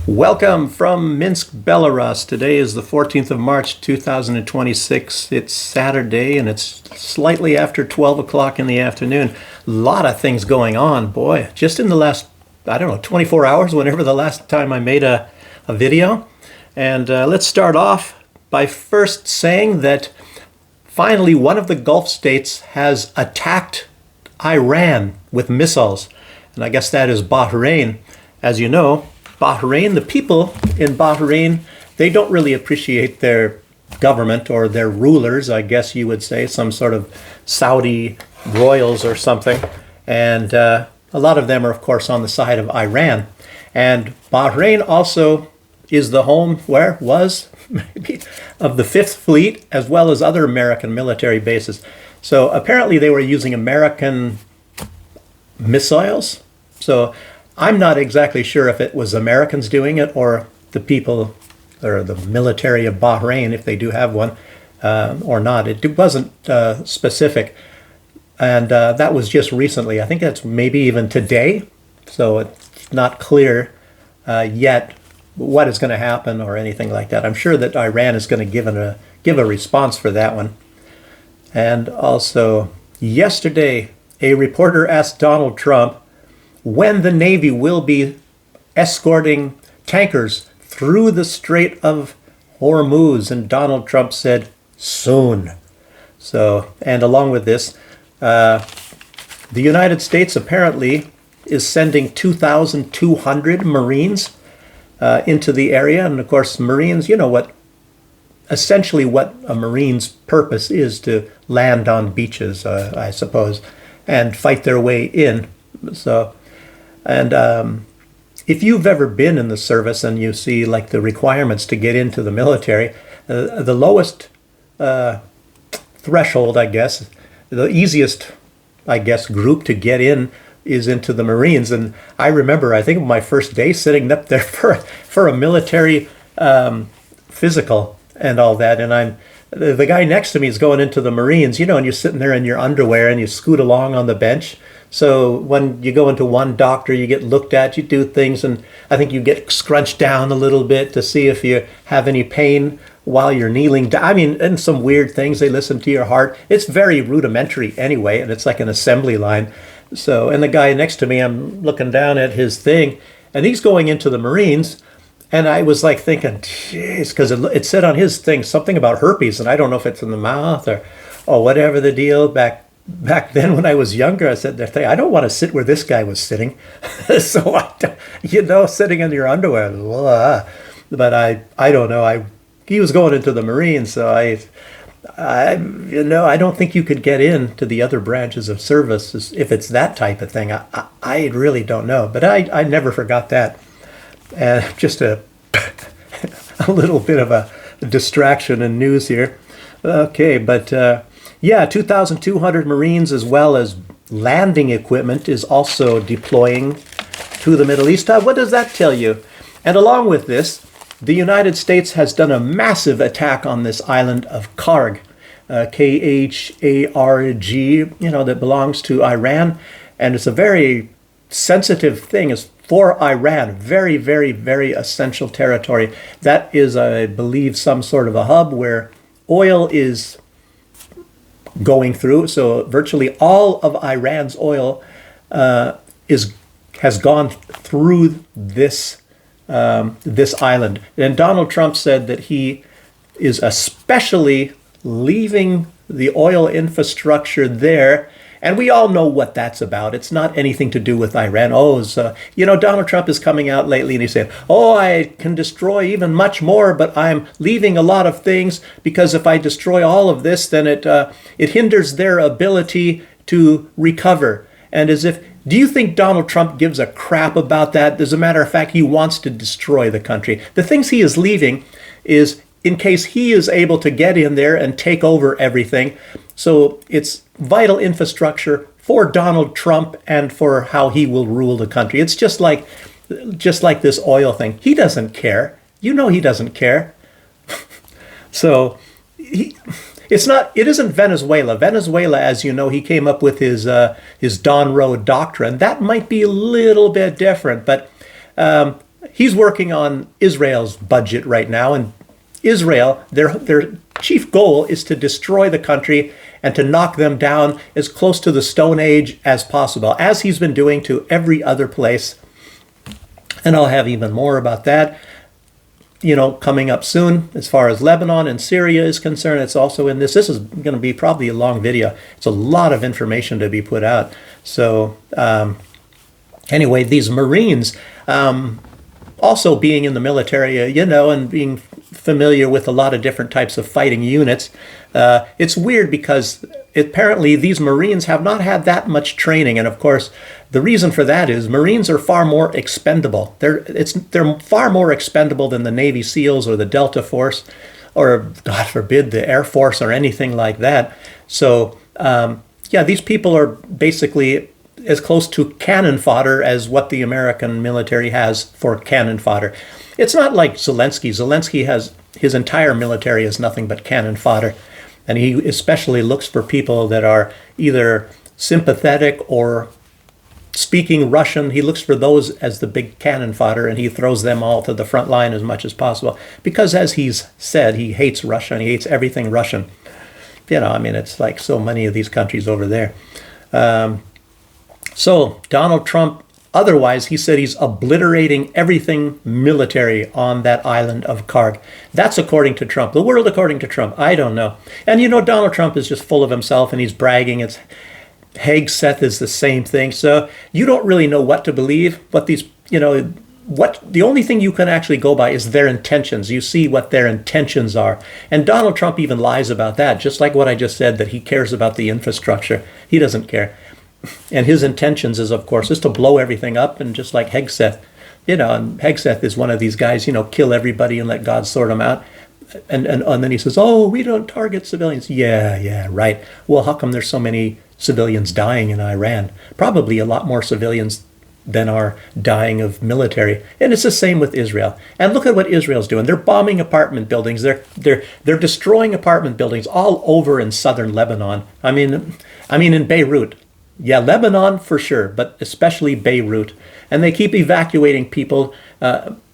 Welcome from Minsk, Belarus. Today is the 14th of March, 2026. It's Saturday and it's slightly after 12 o'clock in the afternoon. A lot of things going on, boy. Just in the last, 24 hours, whenever the last time I made a video. And let's start off by first saying that finally one of the Gulf states has attacked Iran with missiles. And I guess that is Bahrain. As you know, Bahrain, the people in Bahrain, they don't really appreciate their government or their rulers, I guess you would say, some sort of Saudi royals or something. And a lot of them are, of course, on the side of Iran. And Bahrain also is the home, maybe, of the Fifth Fleet, as well as other American military bases. So apparently they were using American missiles. So I'm not exactly sure if it was Americans doing it or the people or the military of Bahrain, if they do have one, or not. It wasn't specific. And that was just recently. I think that's maybe even today. So it's not clear yet what is going to happen or anything like that. I'm sure that Iran is going to give a response for that one. And also, yesterday, a reporter asked Donald Trump when the Navy will be escorting tankers through the Strait of Hormuz, and Donald Trump said, soon. So, and along with this, the United States apparently is sending 2,200 Marines into the area. And of course, Marines, you know essentially what a Marine's purpose is, to land on beaches, I suppose, and fight their way in. So, and if you've ever been in the service and you see like the requirements to get into the military, the lowest threshold, I guess, the easiest, I guess, group to get in is into the Marines. And I remember, I think my first day sitting up there for a military physical and all that. And the guy next to me is going into the Marines, and you're sitting there in your underwear and you scoot along on the bench. So when you go into one doctor, you get looked at, you do things, and I think you get scrunched down a little bit to see if you have any pain while you're kneeling down. I mean, and some weird things, they listen to your heart. It's very rudimentary anyway, and it's like an assembly line. So, and the guy next to me, I'm looking down at his thing, and he's going into the Marines, and I was like thinking, geez, because it said on his thing something about herpes, and I don't know if it's in the mouth or whatever the deal. Back then when I was younger, I said, I don't want to sit where this guy was sitting. So, sitting in your underwear. Blah. But I don't know. He was going into the Marines, so I don't think you could get into the other branches of service if it's that type of thing. I really don't know. But I never forgot that. And just a little bit of a distraction in news here. Okay, but 2,200 Marines as well as landing equipment is also deploying to the Middle East. What does that tell you? And along with this, the United States has done a massive attack on this island of Kharg, Kharg, that belongs to Iran. And it's a very sensitive thing. It's for Iran, very, very, very essential territory. That is, I believe, some sort of a hub where oil is going through. So virtually all of Iran's oil has gone through this island. And Donald Trump said that he is especially leaving the oil infrastructure there. And we all know what that's about. It's not anything to do with Iran. Donald Trump is coming out lately and he's saying, I can destroy even much more, but I'm leaving a lot of things because if I destroy all of this, then it hinders their ability to recover. And do you think Donald Trump gives a crap about that? As a matter of fact, he wants to destroy the country. The things he is leaving is in case he is able to get in there and take over everything. So it's vital infrastructure for Donald Trump and for how he will rule the country. It's just like this oil thing. He doesn't care. He doesn't care. So it isn't Venezuela. Venezuela, as you know, he came up with his Don Road doctrine. That might be a little bit different, but he's working on Israel's budget right now, and Israel, their chief goal is to destroy the country and to knock them down as close to the Stone Age as possible, as he's been doing to every other place. And I'll have even more about that, coming up soon. As far as Lebanon and Syria is concerned, it's also in this. This is going to be probably a long video. It's a lot of information to be put out. So anyway, these Marines, also being in the military, and being familiar with a lot of different types of fighting units, it's weird because apparently these Marines have not had that much training. And of course, the reason for that is Marines are far more expendable. They're far more expendable than the Navy SEALs or the Delta Force, or God forbid, the Air Force or anything like that. So these people are basically as close to cannon fodder as what the American military has for cannon fodder. It's not like Zelensky. Zelensky has, his entire military is nothing but cannon fodder. And he especially looks for people that are either sympathetic or speaking Russian. He looks for those as the big cannon fodder, and he throws them all to the front line as much as possible. Because as he's said, he hates Russia and he hates everything Russian. It's like so many of these countries over there. So Donald Trump, otherwise, he said he's obliterating everything military on that island of Kharg. That's according to Trump. The world according to Trump. I don't know. And Donald Trump is just full of himself and he's bragging. It's Hagseth is the same thing. So you don't really know what to believe. But these, the only thing you can actually go by is their intentions. You see what their intentions are. And Donald Trump even lies about that, just like what I just said, that he cares about the infrastructure. He doesn't care. And his intentions is, of course, is to blow everything up. And just like Hagseth, and Hagseth is one of these guys, kill everybody and let God sort them out. And then he says, oh, we don't target civilians. Yeah, right. Well, how come there's so many civilians dying in Iran? Probably a lot more civilians than are dying of military. And it's the same with Israel. And look at what Israel's doing. They're bombing apartment buildings. They're destroying apartment buildings all over in southern Lebanon. I mean in Beirut. Yeah, Lebanon for sure, but especially Beirut. And they keep evacuating people,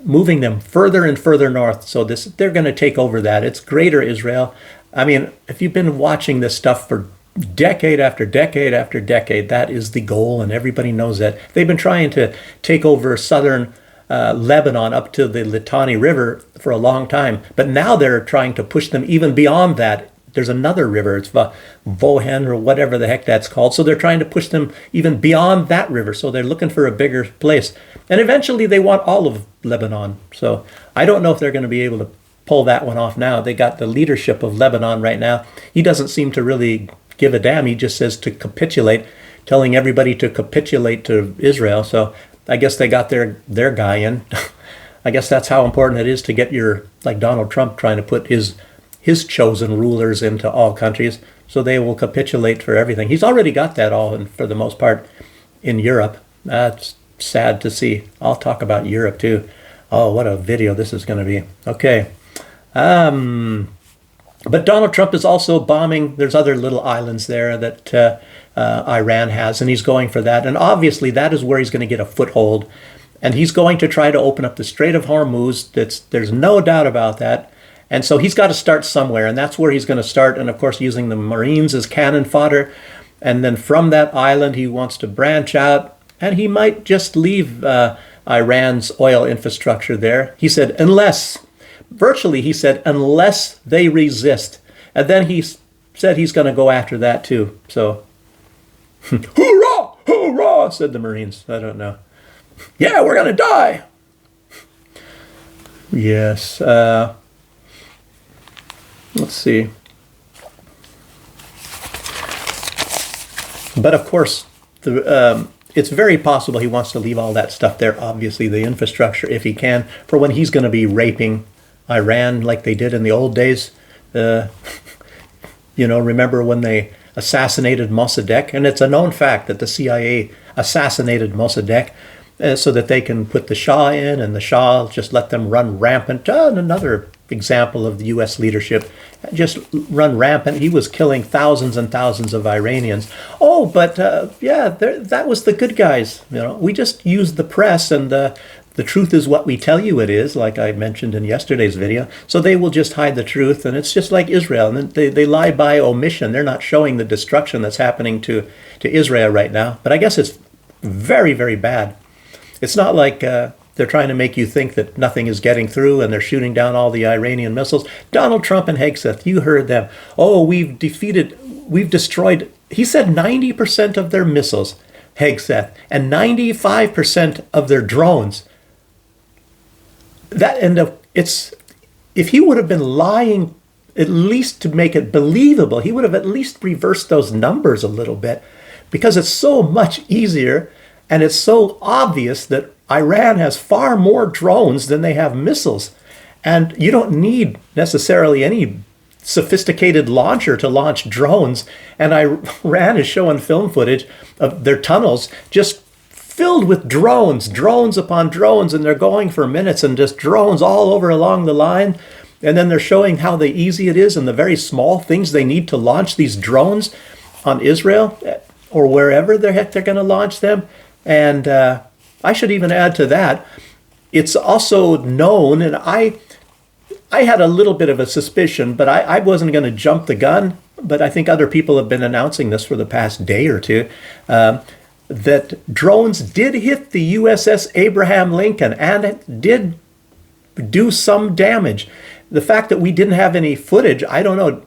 moving them further and further north. So they're going to take over that. It's greater Israel. If you've been watching this stuff for decade after decade after decade, that is the goal, and everybody knows that. They've been trying to take over southern Lebanon up to the Litani River for a long time. But now they're trying to push them even beyond that. There's another river, it's Vohen or whatever the heck that's called. So they're trying to push them even beyond that river. So they're looking for a bigger place. And eventually they want all of Lebanon. So I don't know if they're going to be able to pull that one off now. They got the leadership of Lebanon right now. He doesn't seem to really give a damn. He just says to capitulate, telling everybody to capitulate to Israel. So I guess they got their guy in. I guess that's how important it is to get like Donald Trump trying to put his chosen rulers into all countries, so they will capitulate for everything. He's already got that all, and for the most part, in Europe. That's sad to see. I'll talk about Europe too. Oh, what a video this is going to be. Okay. But Donald Trump is also bombing. There's other little islands there that Iran has, and he's going for that. And obviously, that is where he's going to get a foothold. And he's going to try to open up the Strait of Hormuz. There's no doubt about that. And so he's got to start somewhere, and that's where he's going to start. And of course, using the Marines as cannon fodder. And then from that island, he wants to branch out, and he might just leave Iran's oil infrastructure there. He said, unless they resist. And then he said he's going to go after that too. So, hoorah, hoorah, said the Marines. I don't know. Yeah, we're going to die. Yes. Let's see. But of course, it's very possible he wants to leave all that stuff there, obviously, the infrastructure, if he can, for when he's going to be raping Iran like they did in the old days. Remember when they assassinated Mossadegh? And it's a known fact that the CIA assassinated Mossadegh so that they can put the Shah in, and the Shah just let them run rampant. Another example of the U.S. leadership, just run rampant. He was killing thousands and thousands of Iranians. Oh, but that was the good guys. We just used the press and the the truth is what we tell you it is, like I mentioned in yesterday's video. So they will just hide the truth, and it's just like Israel. And they lie by omission. They're not showing the destruction that's happening to Israel right now. But I guess it's very, very bad. It's not like they're trying to make you think that nothing is getting through and they're shooting down all the Iranian missiles. Donald Trump and Hegseth, you heard them. Oh, we've destroyed, he said 90% of their missiles, Hegseth, and 95% of their drones. If he would have been lying, at least to make it believable, he would have at least reversed those numbers a little bit, because it's so much easier and it's so obvious that Iran has far more drones than they have missiles. And you don't need necessarily any sophisticated launcher to launch drones. And Iran is showing film footage of their tunnels just filled with drones upon drones, and they're going for minutes, and just drones all over along the line. And then they're showing how easy it is and the very small things they need to launch these drones on Israel or wherever the heck they're going to launch them. And I should even add to that, it's also known, and I had a little bit of a suspicion, but I wasn't going to jump the gun, but I think other people have been announcing this for the past day or two, that drones did hit the USS Abraham Lincoln and did do some damage. The fact that we didn't have any footage, I don't know.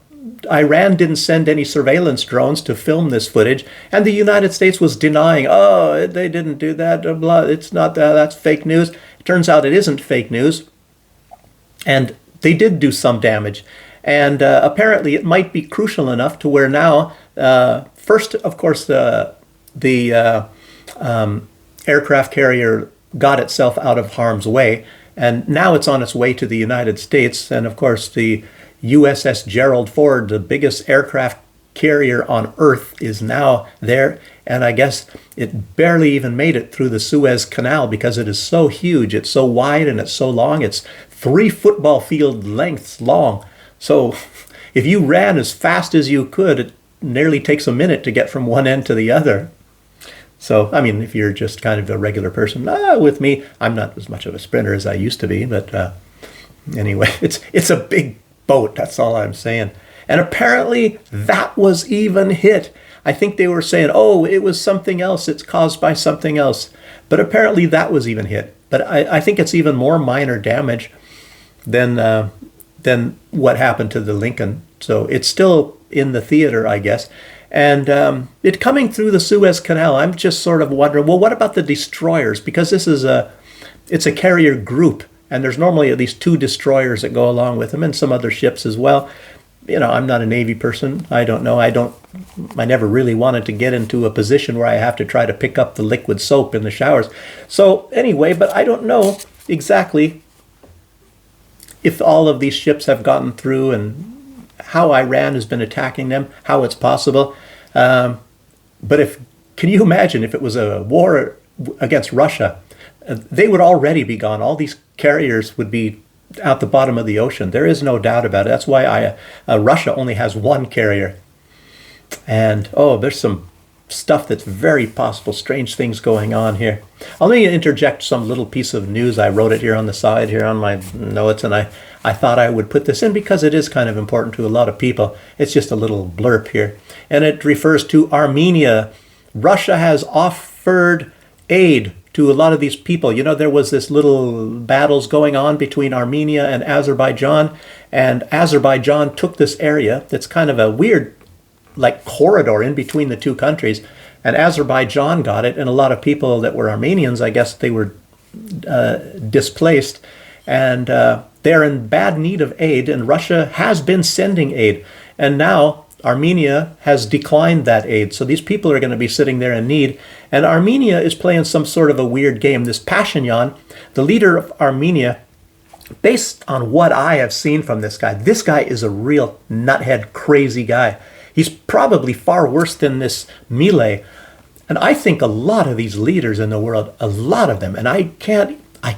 Iran didn't send any surveillance drones to film this footage, and the United States was denying, oh, they didn't do that, blah, blah. It's not that, that's fake news. It turns out it isn't fake news, and they did do some damage. And apparently it might be crucial enough to where now, first, of course, the aircraft carrier got itself out of harm's way, and now it's on its way to the United States. And of course, the USS Gerald Ford, the biggest aircraft carrier on Earth, is now there. And I guess it barely even made it through the Suez Canal because it is so huge. It's so wide and it's so long. It's 3 football field lengths long. So if you ran as fast as you could, it nearly takes a minute to get from one end to the other. So, I mean, if you're just kind of a regular person, with me, I'm not as much of a sprinter as I used to be. But anyway, it's a big boat. That's all I'm saying. And apparently that was even hit. I think they were saying, oh, it was something else. It's caused by something else. But apparently that was even hit. But I think it's even more minor damage than what happened to the Lincoln. So it's still in the theater, I guess. And it coming through the Suez Canal, I'm just sort of wondering, well, what about the destroyers? Because this is it's a carrier group, and there's normally at least 2 destroyers that go along with them, and some other ships as well. You know, I'm not a Navy person. I don't know. I never really wanted to get into a position where I have to try to pick up the liquid soap in the showers. So anyway, but I don't know exactly if all of these ships have gotten through and how Iran has been attacking them, how it's possible. But can you imagine if it was a war against Russia? They would already be gone. All these carriers would be out the bottom of the ocean. There is no doubt about it. That's why Russia only has 1 carrier. And, there's some stuff that's very possible, strange things going on here. Let me interject some little piece of news. I wrote it here on the side here on my notes, and I thought I would put this in because it is kind of important to a lot of people. It's just a little blurb here. And it refers to Armenia. Russia has offered aid to a lot of these people. You know, there was this little battles going on between Armenia and Azerbaijan, and Azerbaijan took this area that's kind of a weird, like, corridor in between the 2 countries, and Azerbaijan got it, and a lot of people that were Armenians, I guess they were displaced, and they're in bad need of aid, and Russia has been sending aid, and now Armenia has declined that aid. So these people are going to be sitting there in need. And Armenia is playing some sort of a weird game. This Pashinyan, the leader of Armenia, based on what I have seen from this guy is a real nuthead, crazy guy. He's probably far worse than this Milei. And I think a lot of these leaders in the world, a lot of them, and I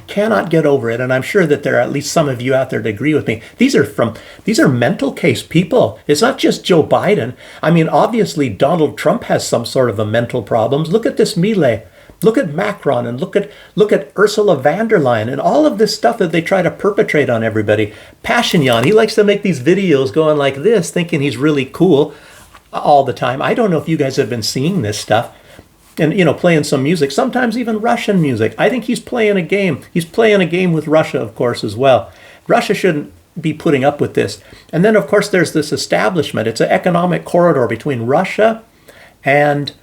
cannot get over it, and I'm sure that there are at least some of you out there that agree with me. These are mental case people. It's not just Joe Biden. I mean, obviously Donald Trump has some sort of a mental problems. Look at this Milei. Look at Macron and look at Ursula von der Leyen and all of this stuff that they try to perpetrate on everybody. Pashinyan, he likes to make these videos going like this, thinking he's really cool all the time. I don't know if you guys have been seeing this stuff. And, playing some music, sometimes even Russian music. I think he's playing a game. He's playing a game with Russia, of course, as well. Russia shouldn't be putting up with this. And then, of course, there's this establishment. It's an economic corridor between Russia and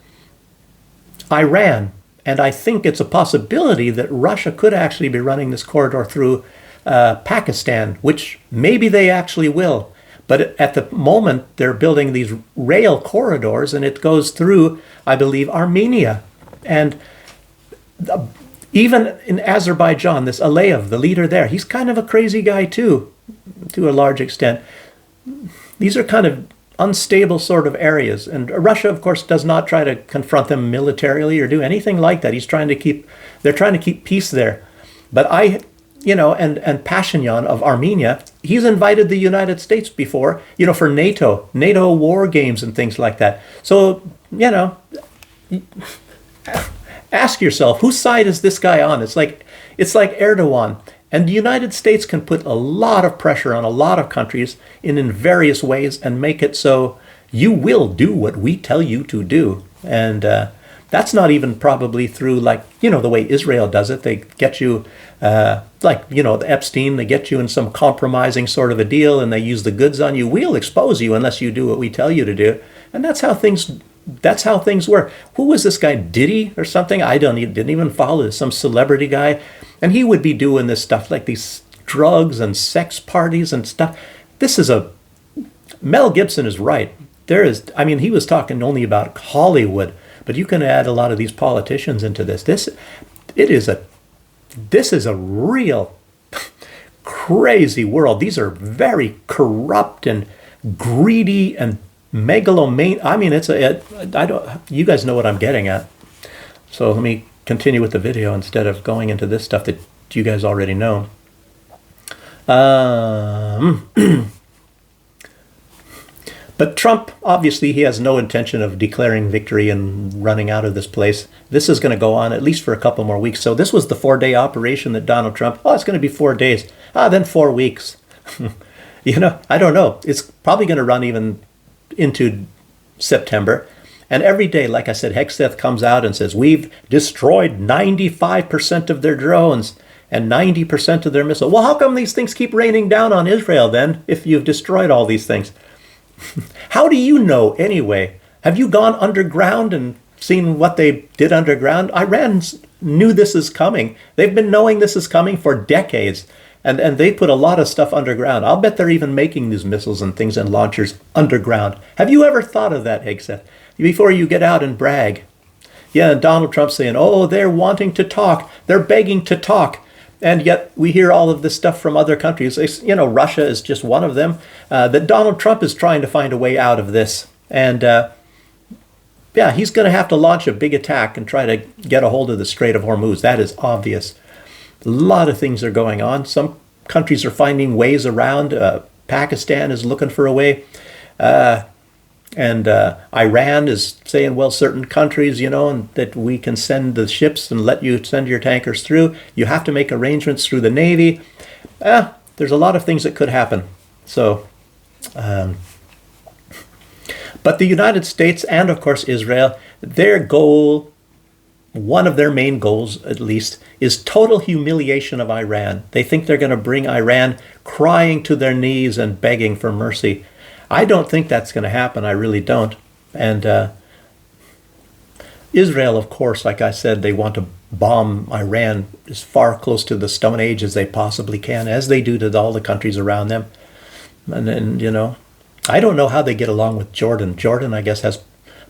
Iran. And I think it's a possibility that Russia could actually be running this corridor through Pakistan, which maybe they actually will. But at the moment, they're building these rail corridors, and it goes through, I believe, Armenia. And even in Azerbaijan, this Aliyev, the leader there, he's kind of a crazy guy too, to a large extent. These are kind of unstable sort of areas. And Russia, of course, does not try to confront them militarily or do anything like that. They're trying to keep peace there. But and Pashinyan of Armenia, he's invited the United States before, for NATO war games and things like that. So, ask yourself, whose side is this guy on? It's like Erdogan. And the United States can put a lot of pressure on a lot of countries in various ways and make it so you will do what we tell you to do. And that's not even probably through the way Israel does it. They get you, the Epstein, they get you in some compromising sort of a deal and they use the goods on you. We'll expose you unless you do what we tell you to do. And that's how things work. Who was this guy, Diddy or something? Didn't even follow this, some celebrity guy. And he would be doing this stuff like these drugs and sex parties and stuff. Mel Gibson is right. He was talking only about Hollywood, but you can add a lot of these politicians into this. This is a real crazy world. These are very corrupt and greedy and megalomaniac. You guys know what I'm getting at. So let me continue with the video instead of going into this stuff that you guys already know. But Trump, obviously, he has no intention of declaring victory and running out of this place. This is going to go on at least for a couple more weeks. So this was the 4-day operation that Donald Trump, it's going to be 4 days. Then 4 weeks. I don't know. It's probably going to run even into September. And every day, like I said, Hegseth comes out and says, we've destroyed 95% of their drones and 90% of their missiles. Well, how come these things keep raining down on Israel then, if you've destroyed all these things? How do you know anyway? Have you gone underground and seen what they did underground? Iran knew this is coming. They've been knowing this is coming for decades. And they put a lot of stuff underground. I'll bet they're even making these missiles and things and launchers underground. Have you ever thought of that, Hegseth? Before you get out and brag. Yeah, and Donald Trump saying, they're wanting to talk. They're begging to talk. And yet we hear all of this stuff from other countries. Russia is just one of them. That Donald Trump is trying to find a way out of this. And he's going to have to launch a big attack and try to get a hold of the Strait of Hormuz. That is obvious. A lot of things are going on. Some countries are finding ways around. Pakistan is looking for a way. And Iran is saying, certain countries, and that we can send the ships and let you send your tankers through. You have to make arrangements through the Navy. There's a lot of things that could happen. So, but the United States and, of course, Israel, their goal, one of their main goals, at least, is total humiliation of Iran. They think they're going to bring Iran crying to their knees and begging for mercy. I don't think that's going to happen. I really don't. And Israel, of course, like I said, they want to bomb Iran as far close to the Stone Age as they possibly can, as they do to all the countries around them. And then, I don't know how they get along with Jordan. Jordan, I guess, has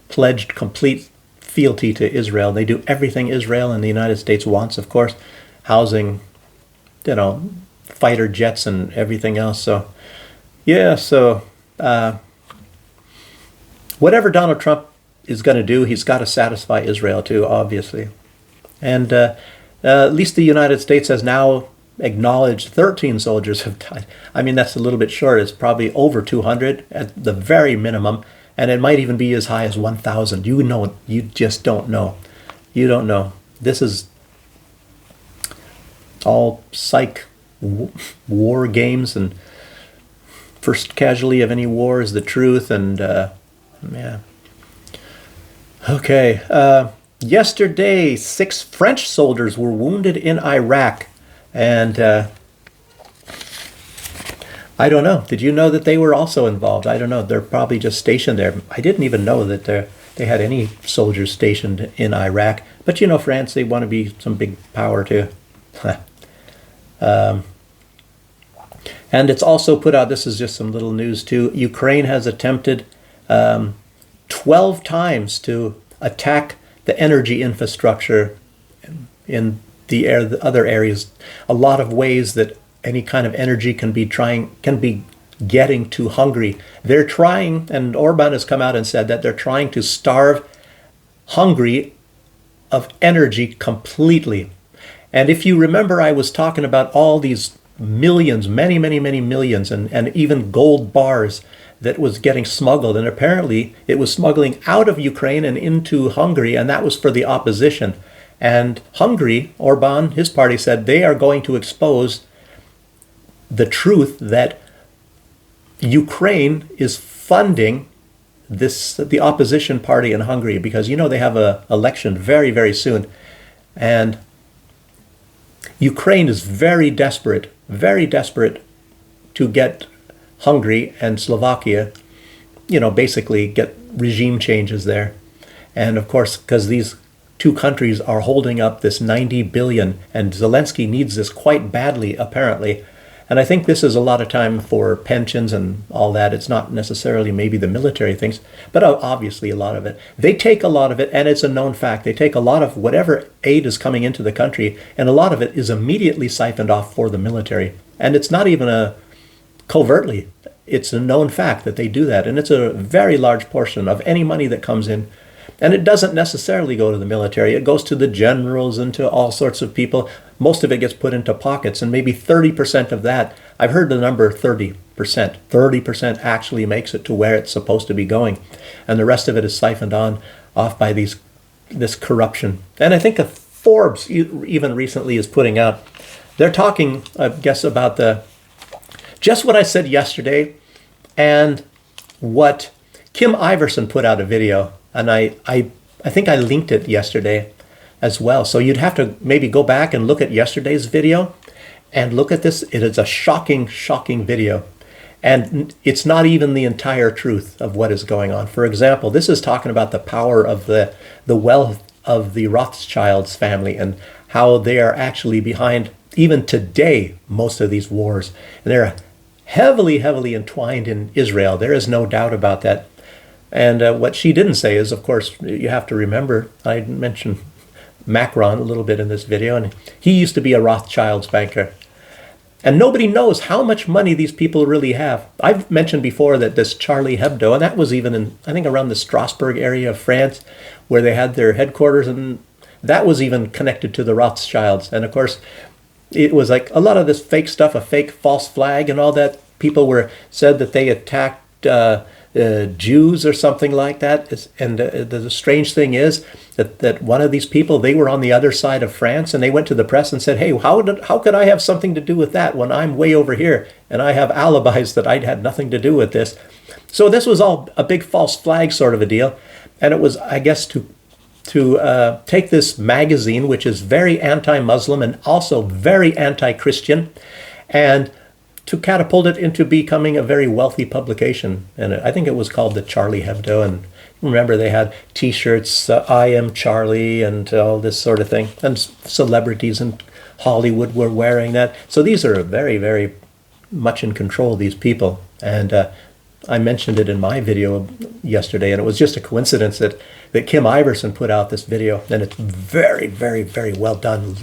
pledged complete fealty to Israel. They do everything Israel and the United States wants, of course, housing, fighter jets and everything else. So, whatever Donald Trump is going to do, he's got to satisfy Israel too, obviously. And at least the United States has now acknowledged 13 soldiers have died. That's a little bit short. It's probably over 200 at the very minimum. And it might even be as high as 1,000. You just don't know. You don't know. this is all psych war games, and first casualty of any war is the truth, and yeah. Okay. Yesterday, 6 French soldiers were wounded in Iraq, and I don't know. Did you know that they were also involved? I don't know. They're probably just stationed there. I didn't even know that they had any soldiers stationed in Iraq. But you know, France, they want to be some big power too. And it's also put out, this is just some little news too, Ukraine has attempted 12 times to attack the energy infrastructure in the other areas. A lot of ways that any kind of energy can be getting to Hungary. They're trying, and Orban has come out and said that they're trying to starve Hungary of energy completely. And if you remember, I was talking about all these millions, many millions, and even gold bars that was getting smuggled. And apparently it was smuggling out of Ukraine and into Hungary, and that was for the opposition. And Hungary, Orban, his party, said they are going to expose the truth that Ukraine is funding the opposition party in Hungary, because you know they have an election very soon, and Ukraine is very desperate to get Hungary and Slovakia, you know, basically get regime changes there. And of course, because these two countries are holding up this 90 billion, and Zelensky needs this quite badly, apparently. And I think this is a lot of time for pensions and all that. It's not necessarily maybe the military things, but obviously a lot of it. They take a lot of it, and it's a known fact. They take a lot of whatever aid is coming into the country, and a lot of it is immediately siphoned off for the military. And it's not even covertly. It's a known fact that they do that, and it's a very large portion of any money that comes in. And it doesn't necessarily go to the military. It goes to the generals and to all sorts of people. Most of it gets put into pockets, and maybe 30% of that, I've heard the number 30%. 30% actually makes it to where it's supposed to be going. And the rest of it is siphoned off by this corruption. And I think Forbes even recently is putting out, they're talking, I guess, about just what I said yesterday, and what Kim Iverson put out a video. And I think I linked it yesterday as well. So you'd have to maybe go back and look at yesterday's video and look at this. It is a shocking video. And it's not even the entire truth of what is going on. For example, this is talking about the power of the wealth of the Rothschilds family, and how they are actually behind, even today, most of these wars. And they're heavily entwined in Israel. There is no doubt about that. And what she didn't say is, of course, you have to remember, I mentioned Macron a little bit in this video, and he used to be a Rothschilds banker. And nobody knows how much money these people really have. I've mentioned before that this Charlie Hebdo, and that was even in, I think, around the Strasbourg area of France, where they had their headquarters, and that was even connected to the Rothschilds. And of course, it was like a lot of this fake stuff, a fake false flag and all that. People said that they attacked Jews or something like that. And the strange thing is that one of these people, they were on the other side of France, and they went to the press and said, hey, how could I have something to do with that when I'm way over here and I have alibis that I'd had nothing to do with this? So this was all a big false flag sort of a deal. And it was, I guess, to take this magazine, which is very anti-Muslim and also very anti-Christian, and to catapult it into becoming a very wealthy publication. And I think it was called the Charlie Hebdo. And remember, they had T-shirts, I am Charlie, and all this sort of thing. And celebrities in Hollywood were wearing that. So these are very much in control, these people. And I mentioned it in my video yesterday, and it was just a coincidence that Kim Iverson put out this video. And it's very well done.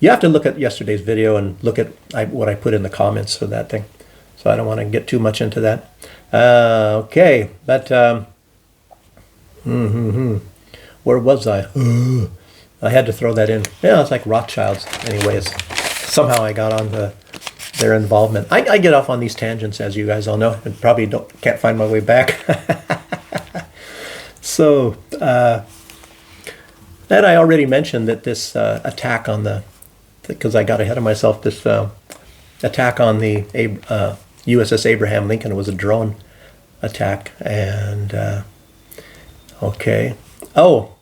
You have to look at yesterday's video and look at what I put in the comments for that thing. So I don't want to get too much into that. Okay, but where was I? I had to throw that in. Yeah, it's like Rothschilds. Anyways, somehow I got on their involvement. I get off on these tangents, as you guys all know, and probably can't find my way back. So, And I already mentioned that this attack on because I got ahead of myself, this attack on the USS Abraham Lincoln was a drone attack. And, okay. Oh,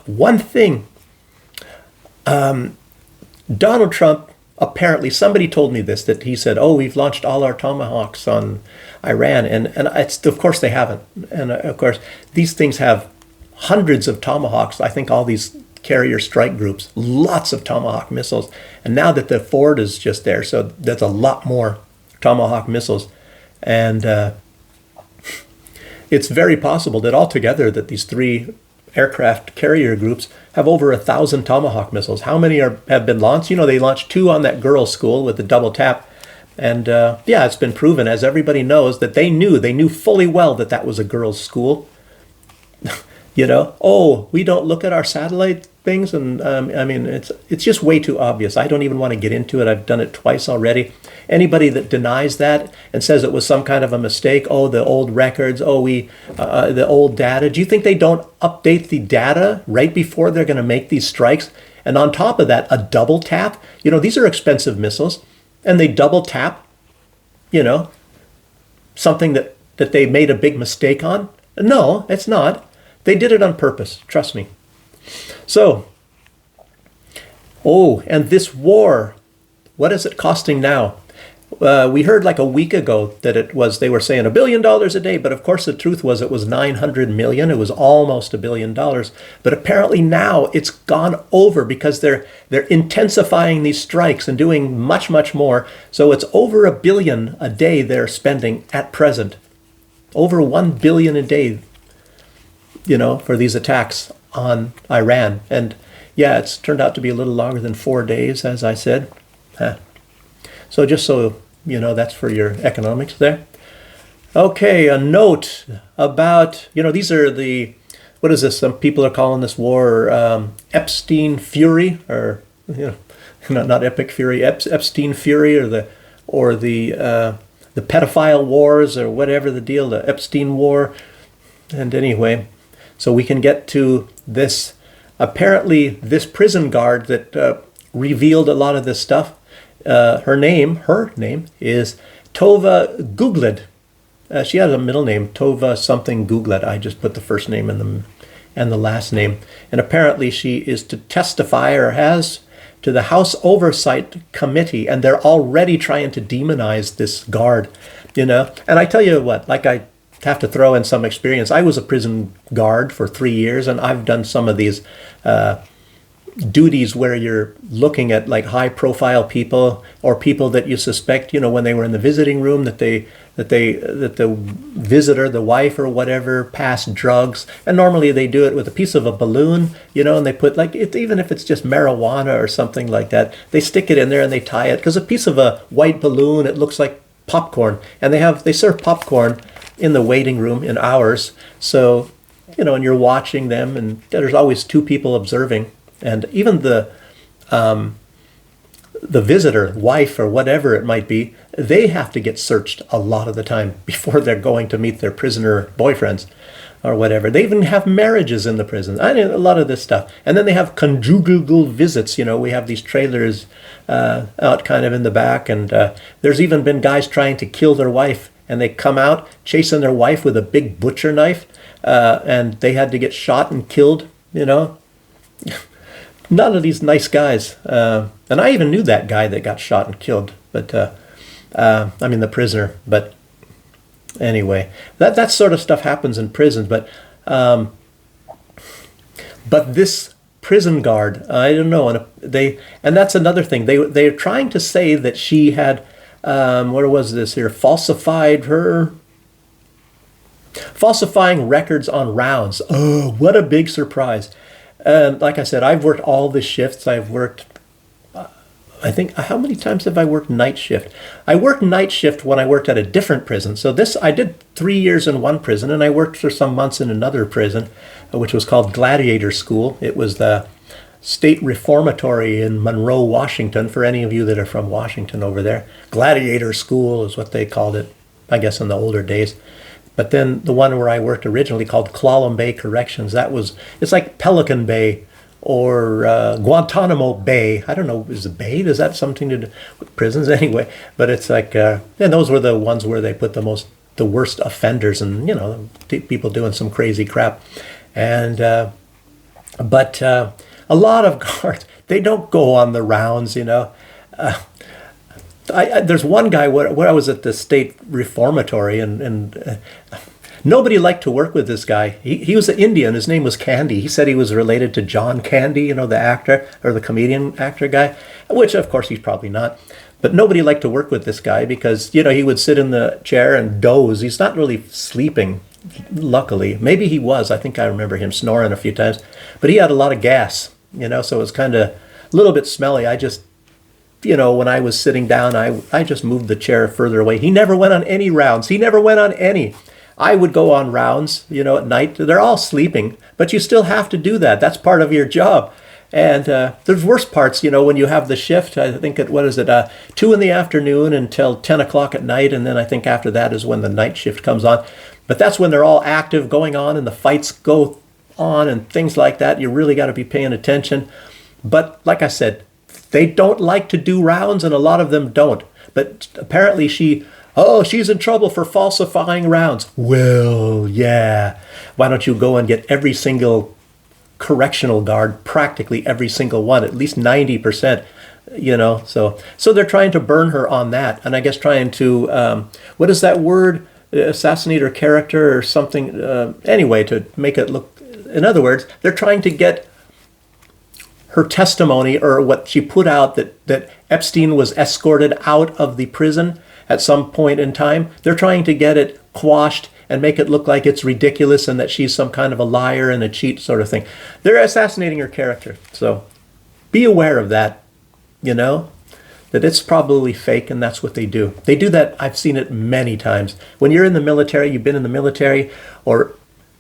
one thing. Donald Trump, apparently, somebody told me this, that he said, oh, we've launched all our Tomahawks on Iran. And it's, of course they haven't. And of course, these things have hundreds of Tomahawks. I think all these carrier strike groups, lots of Tomahawk missiles. And now that the Ford is just there, so there's a lot more Tomahawk missiles. And it's very possible that altogether that these three aircraft carrier groups have over 1,000 Tomahawk missiles. How many have been launched? You know, they launched 2 on that girls' school with the double tap. And yeah, it's been proven, as everybody knows, that they knew fully well that that was a girls' school. You know, oh, we don't look at our satellite things. And I mean, it's just way too obvious. I don't even want to get into it. I've done it twice already. Anybody that denies that and says it was some kind of a mistake, oh, the old records, oh, the old data. Do you think they don't update the data right before they're going to make these strikes? And on top of that, a double tap. You know, these are expensive missiles, and they double tap, you know, something that they made a big mistake on. No, it's not. They did it on purpose. Trust me. So, oh, and this war, what is it costing now? We heard like a week ago that they were saying $1 billion a day, but of course the truth was it was 900 million. It was almost $1 billion. But apparently now it's gone over because they're intensifying these strikes and doing much, much more. So it's over $1 billion a day they're spending at present. Over $1 billion a day, you know, for these attacks on Iran. And yeah, it's turned out to be a little longer than 4 days, as I said. So just so you know, that's for your economics there. Okay, a note about, you know, these are what is this? Some people are calling this war Epstein Fury, or, you know, not Epic Fury, Epstein Fury, or the pedophile wars, or whatever the deal, the Epstein War. And anyway, so we can get to this. Apparently, this prison guard that revealed a lot of this stuff. Her name is Tova Gugled. She has a middle name, Tova something Gugled. I just put the first name and the last name. And apparently she is to testify, or has, to the House Oversight Committee, and they're already trying to demonize this guard, you know. And I tell you what, like, I have to throw in some experience. I was a prison guard for 3 years, and I've done some of these duties where you're looking at like high profile people, or people that you suspect, you know, when they were in the visiting room, that the visitor, the wife or whatever, passed drugs. And normally they do it with a piece of a balloon, you know, and they put like it, even if it's just marijuana or something like that, they stick it in there and they tie it, because a piece of a white balloon, it looks like popcorn. And they serve popcorn in the waiting room in hours. So, you know, and you're watching them, and there's always 2 people observing. And even the visitor, wife or whatever it might be, they have to get searched a lot of the time before they're going to meet their prisoner boyfriends or whatever. They even have marriages in the prison. I mean, a lot of this stuff. And then they have conjugal visits. You know, we have these trailers out kind of in the back. And there's even been guys trying to kill their wife, and they come out chasing their wife with a big butcher knife. And they had to get shot and killed, you know. None of these nice guys. And I even knew that guy that got shot and killed. But, I mean, the prisoner. But anyway, that sort of stuff happens in prisons. But this prison guard, I don't know. And that's another thing. They're trying to say that she had, what was this here? Falsifying records on rounds. Oh, what a big surprise. Like I said, I've worked all the shifts. I've worked, I think, how many times have I worked night shift? I worked night shift when I worked at a different prison. So I did 3 years in one prison, and I worked for some months in another prison, which was called Gladiator School. It was the state reformatory in Monroe, Washington, for any of you that are from Washington over there. Gladiator School is what they called it, I guess, in the older days. But then the one where I worked originally called Clallam Bay Corrections, it's like Pelican Bay or Guantanamo Bay. I don't know, is the bay, does that have something to do with prisons anyway? But it's like, and those were the ones where they put the worst offenders and, people doing some crazy crap. And, but a lot of guards, they don't go on the rounds, there's one guy where I was at the state reformatory and nobody liked to work with this guy. He was an Indian. His name was Candy. He said he was related to John Candy, the actor or the comedian actor guy, which of course he's probably not. But nobody liked to work with this guy because, he would sit in the chair and doze. He's not really sleeping, luckily. Maybe he was. I think I remember him snoring a few times. But he had a lot of gas, so it was kind of a little bit smelly. I just, when I was sitting down, I just moved the chair further away. He never went on any rounds. He never went on any. I would go on rounds, at night. They're all sleeping, but you still have to do that. That's part of your job. And there's worse parts, when you have the shift. I think 2 in the afternoon until 10 o'clock at night. And then I think after that is when the night shift comes on. But that's when they're all active going on and the fights go on and things like that. You really got to be paying attention. But like I said, they don't like to do rounds and a lot of them don't. But apparently she's in trouble for falsifying rounds. Well, yeah. Why don't you go and get every single correctional guard, practically every single one, at least 90%, So they're trying to burn her on that. And I guess trying to, what is that word? Assassinate her character or something. Anyway, to make it look, in other words, they're trying to get her testimony or what she put out that Epstein was escorted out of the prison at some point in time. They're trying to get it quashed and make it look like it's ridiculous and that she's some kind of a liar and a cheat sort of thing. They're assassinating her character. So be aware of that, that it's probably fake and that's what they do. They do that. I've seen it many times. When you're in the military, you've been in the military or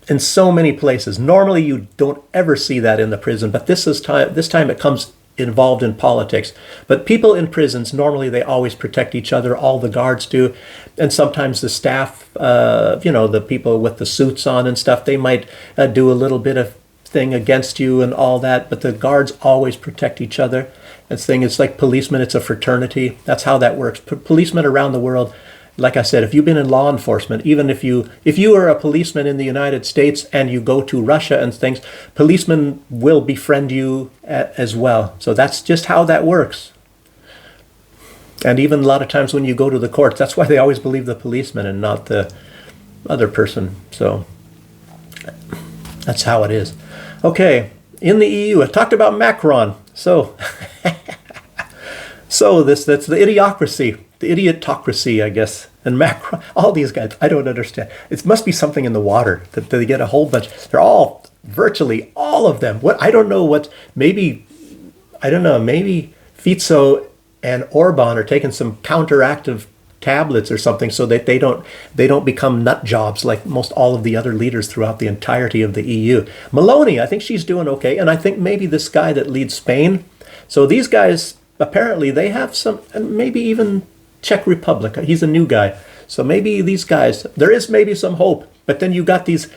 in so many places. Normally you don't ever see that in the prison, but this time it comes involved in politics. But people in prisons, normally they always protect each other. All the guards do. And sometimes the staff, the people with the suits on and stuff, they might do a little bit of thing against you and all that. But the guards always protect each other. It's like policemen, it's a fraternity. That's how that works. Policemen around the world, like I said, if you've been in law enforcement, even if you are a policeman in the United States and you go to Russia and things, policemen will befriend you as well. So that's just how that works. And even a lot of times when you go to the courts, that's why they always believe the policeman and not the other person. So that's how it is. Okay, in the EU, I talked about Macron. So, that's the idiocracy. The idiotocracy, I guess, and Macron, all these guys, I don't understand. It must be something in the water that they get a whole bunch. They're all, virtually all of them. Maybe Fico and Orban are taking some counteractive tablets or something so that they don't become nut jobs like most all of the other leaders throughout the entirety of the EU. Meloni, I think she's doing okay. And I think maybe this guy that leads Spain. So these guys, apparently they have some, and maybe even Czech Republic. He's a new guy. So maybe these guys, there is maybe some hope. But then you got these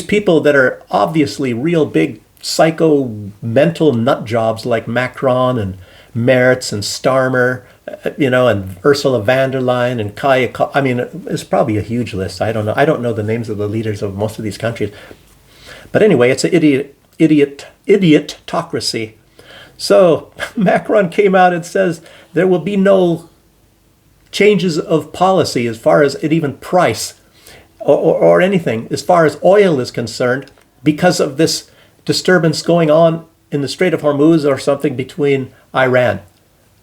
people that are obviously real big psycho mental nut jobs like Macron and Merz and Starmer, and Ursula von der Leyen and Kaya. I mean, it's probably a huge list. I don't know. I don't know the names of the leaders of most of these countries. But anyway, it's an idiotocracy. So Macron came out and says there will be no changes of policy as far as even price or anything as far as oil is concerned because of this disturbance going on in the Strait of Hormuz or something between Iran.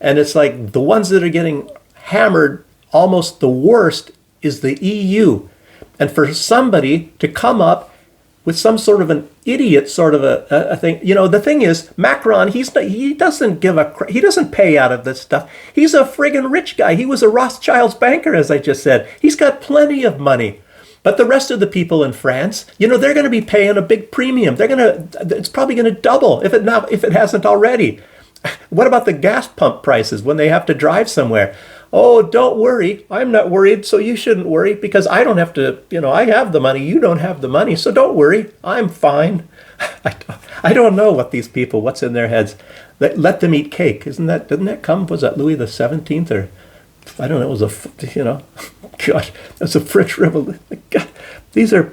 And it's like the ones that are getting hammered almost the worst is the EU. And for somebody to come up with some sort of an idiot sort of a thing. The thing is, Macron, he doesn't pay out of this stuff. He's a friggin' rich guy. He was a Rothschild's banker, as I just said. He's got plenty of money. But the rest of the people in France, they're going to be paying a big premium. It's probably going to double if it hasn't already. What about the gas pump prices when they have to drive somewhere? Oh, don't worry. I'm not worried, so you shouldn't worry because I don't have to, I have the money. You don't have the money, so don't worry. I'm fine. I don't know what's in their heads. Let them eat cake. Didn't that come, was that Louis the 17th or, I don't know, it was gosh, that's a French Revolution. God, these are,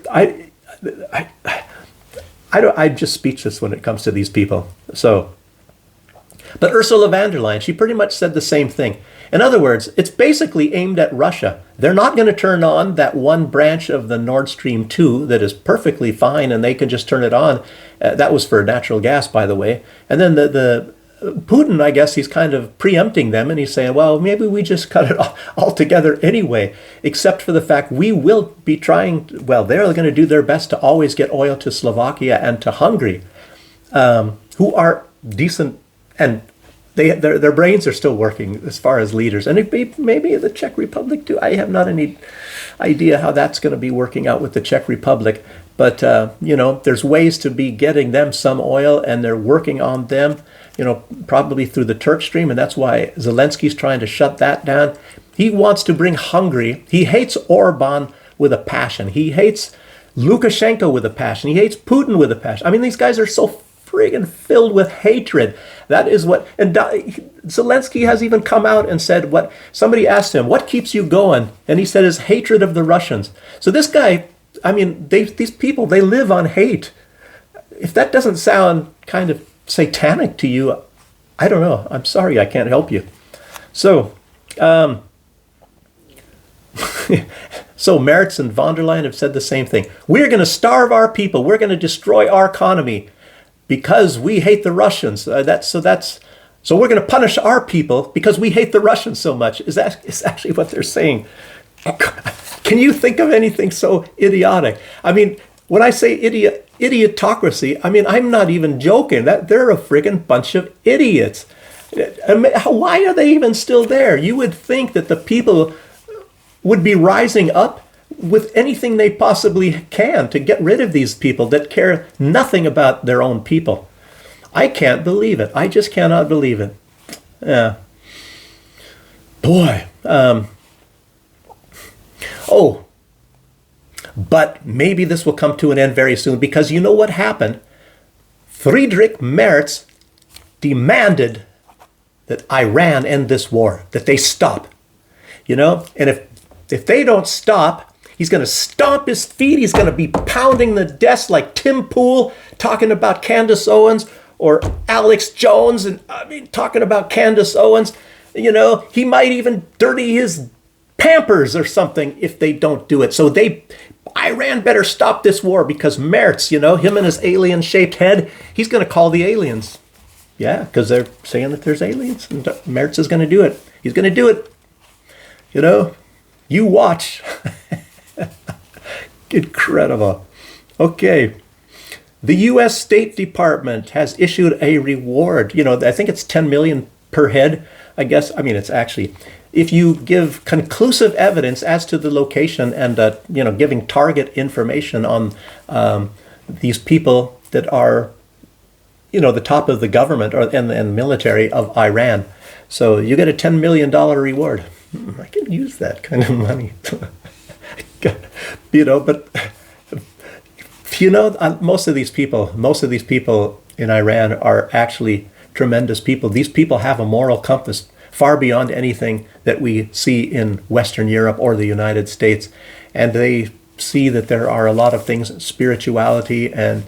I'm just speechless when it comes to these people. So, but Ursula von der Leyen, she pretty much said the same thing. In other words, it's basically aimed at Russia. They're not going to turn on that one branch of the Nord Stream 2 that is perfectly fine, and they can just turn it on. That was for natural gas, by the way. And then the Putin, I guess he's kind of preempting them, and he's saying, well, maybe we just cut it all together anyway, except for the fact we will be trying, well, they're going to do their best to always get oil to Slovakia and to Hungary, who are decent, and their brains are still working as far as leaders. And maybe the Czech Republic too. I have not any idea how that's going to be working out with the Czech Republic. But, there's ways to be getting them some oil, and they're working on them, probably through the Turk Stream. And that's why Zelensky's trying to shut that down. He wants to bring Hungary. He hates Orban with a passion. He hates Lukashenko with a passion. He hates Putin with a passion. I mean, these guys are so friggin' filled with hatred. That is what, and Zelensky has even come out and said what, somebody asked him, what keeps you going? And he said his hatred of the Russians. So this guy, I mean, these people, they live on hate. If that doesn't sound kind of satanic to you, I don't know. I'm sorry, I can't help you. So, so Merz and von der Leyen have said the same thing. We're going to starve our people. We're going to destroy our economy because we hate the Russians. So we're going to punish our people because we hate the Russians so much. Is actually what they're saying. Can you think of anything so idiotic? I mean, when I say idiotocracy, I mean, I'm not even joking. That they're a friggin' bunch of idiots. Why are they even still there? You would think that the people would be rising up with anything they possibly can to get rid of these people that care nothing about their own people. I can't believe it. I just cannot believe it. Yeah. Boy. But maybe this will come to an end very soon, because you know what happened? Friedrich Merz demanded that Iran end this war, that they stop. And if they don't stop, he's going to stomp his feet. He's going to be pounding the desk like Tim Pool talking about Candace Owens, or Alex Jones talking about Candace Owens. He might even dirty his Pampers or something if they don't do it. So Iran better stop this war, because Merz, him and his alien-shaped head, he's going to call the aliens. Yeah, because they're saying that there's aliens, and Merz is going to do it. He's going to do it. You watch. Incredible. Okay. The U.S. State Department has issued a reward. I think it's $10 million per head. I guess, it's actually, if you give conclusive evidence as to the location and, giving target information on these people that are, the top of the government and military of Iran. So you get a $10 million reward. I can use that kind of money. But most of these people in Iran are actually tremendous people. These people have a moral compass far beyond anything that we see in Western Europe or the United States. And they see that there are a lot of things, spirituality and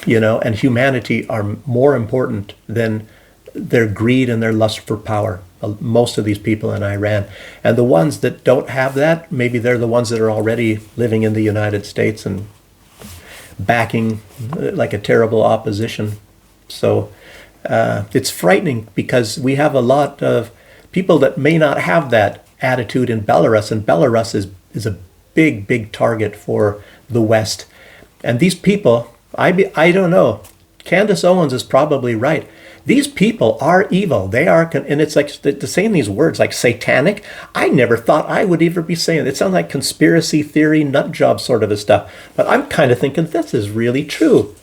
humanity are more important than their greed and their lust for power. Most of these people in Iran. And the ones that don't have that, maybe they're the ones that are already living in the United States and backing like a terrible opposition. So it's frightening, because we have a lot of people that may not have that attitude in Belarus, and Belarus is a big, big target for the West. And these people, I don't know, Candace Owens is probably right. These people are evil. They are, and it's like saying these words like satanic. I never thought I would ever be saying it. It sounds like conspiracy theory, nut job sort of a stuff. But I'm kind of thinking this is really true.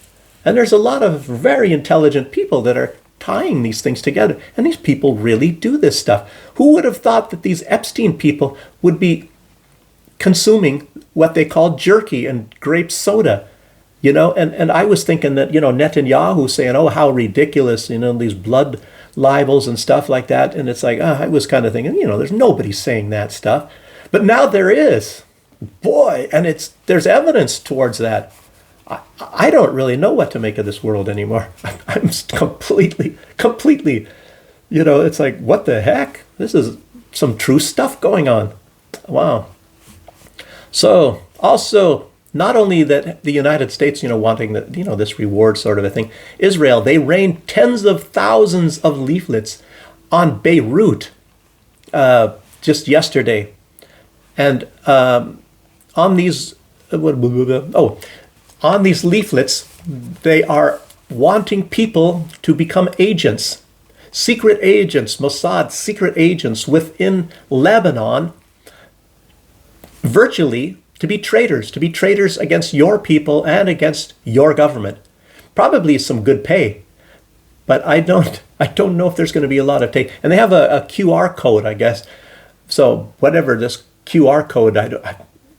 And there's a lot of very intelligent people that are tying these things together. And these people really do this stuff. Who would have thought that these Epstein people would be consuming what they call jerky and grape soda? And I was thinking that, Netanyahu saying, oh, how ridiculous, these blood libels and stuff like that. And it's like, I was kind of thinking, there's nobody saying that stuff. But now there is. Boy, and there's evidence towards that. I don't really know what to make of this world anymore. I'm completely, it's like, what the heck? This is some true stuff going on. Wow. So also, not only that the United States, wanting this reward sort of a thing, Israel, they rained tens of thousands of leaflets on Beirut just yesterday. And on these leaflets, they are wanting people to become agents, secret agents, Mossad secret agents within Lebanon, virtually to be traitors against your people and against your government. Probably some good pay, but I don't know if there's going to be a lot of take. And they have a QR code, I guess. So whatever this QR code,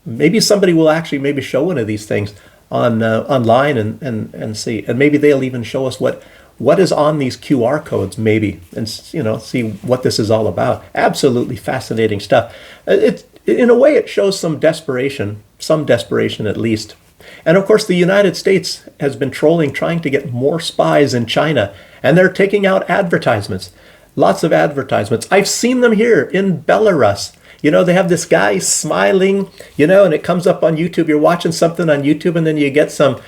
maybe somebody will actually maybe show one of these things on online and see, and maybe they'll even show us what is on these QR codes, maybe, and see what this is all about. Absolutely fascinating stuff. In a way, it shows some desperation at least. And of course, the United States has been trying to get more spies in China, and they're taking out advertisements, lots of advertisements. I've seen them here in Belarus. They have this guy smiling, and it comes up on YouTube. You're watching something on YouTube, and then you get some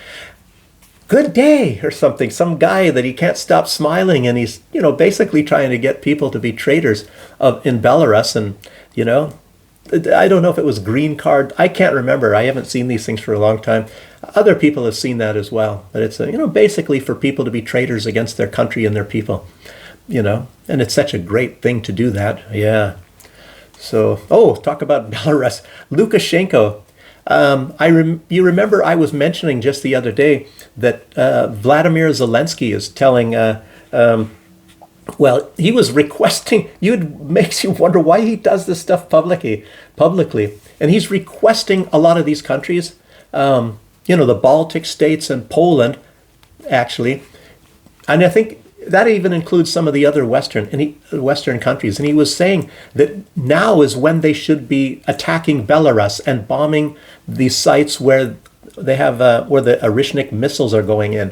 good day or something, some guy that he can't stop smiling, and he's, basically trying to get people to be traitors in Belarus. And, I don't know if it was green card. I can't remember. I haven't seen these things for a long time. Other people have seen that as well. But it's, basically for people to be traitors against their country and their people, and it's such a great thing to do that. Yeah. So, talk about Belarus. Lukashenko. You remember I was mentioning just the other day that Vladimir Zelensky is telling, he was requesting, makes you wonder why he does this stuff publicly. And he's requesting a lot of these countries, the Baltic states and Poland, actually. And I think that even includes some of the other Western countries. And he was saying that now is when they should be attacking Belarus and bombing these sites where they have where the Orishnik missiles are going in.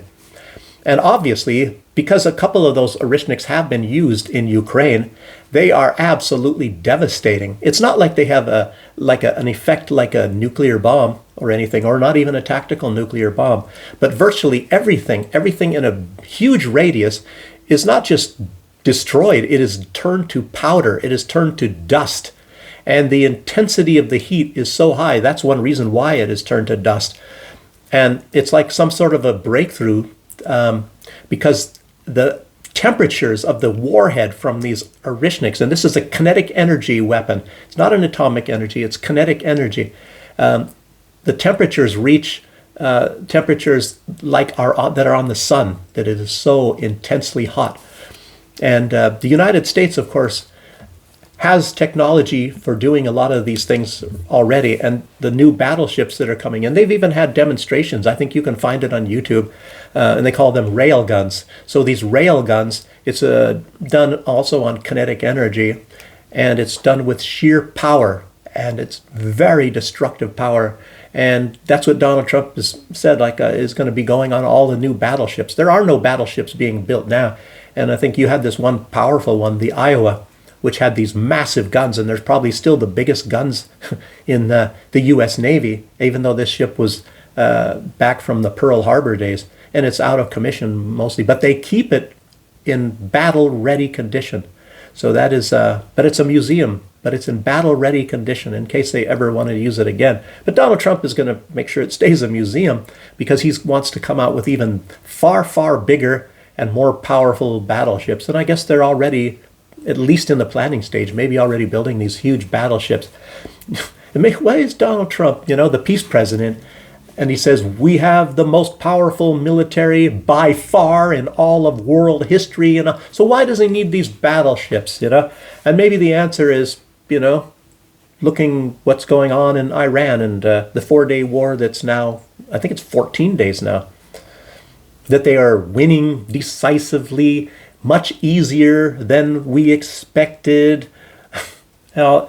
And obviously, because a couple of those Orishniks have been used in Ukraine, they are absolutely devastating. It's not like they have an effect like a nuclear bomb or anything, or not even a tactical nuclear bomb. But virtually everything in a huge radius is not just destroyed, it is turned to powder, it is turned to dust. And the intensity of the heat is so high, that's one reason why it is turned to dust. And it's like some sort of a breakthrough, because the temperatures of the warhead from these Orishniks, and this is a kinetic energy weapon. It's not an atomic energy, it's kinetic energy. The temperatures reach temperatures that are on the sun, that it is so intensely hot. And the United States, of course, has technology for doing a lot of these things already, and the new battleships that are coming in, they've even had demonstrations. I think you can find it on YouTube, and they call them rail guns. So these rail guns, it's done also on kinetic energy, and it's done with sheer power, and it's very destructive power. And that's what Donald Trump has said, is going to be going on all the new battleships. There are no battleships being built now, and I think you had this one powerful one, the Iowa, which had these massive guns, and there's probably still the biggest guns in the U.S. Navy, even though this ship was back from the Pearl Harbor days, and it's out of commission mostly, but they keep it in battle-ready condition. So that is, but it's a museum, but it's in battle-ready condition in case they ever want to use it again. But Donald Trump is going to make sure it stays a museum because he wants to come out with even far, far bigger and more powerful battleships. And I guess they're already, at least in the planning stage, maybe already building these huge battleships. Why is Donald Trump, the peace president, And he says, we have the most powerful military by far in all of world history. So why does he need these battleships, And maybe the answer is, looking what's going on in Iran and the 4-day war that's now, I think it's 14 days now, that they are winning decisively, much easier than we expected. Now,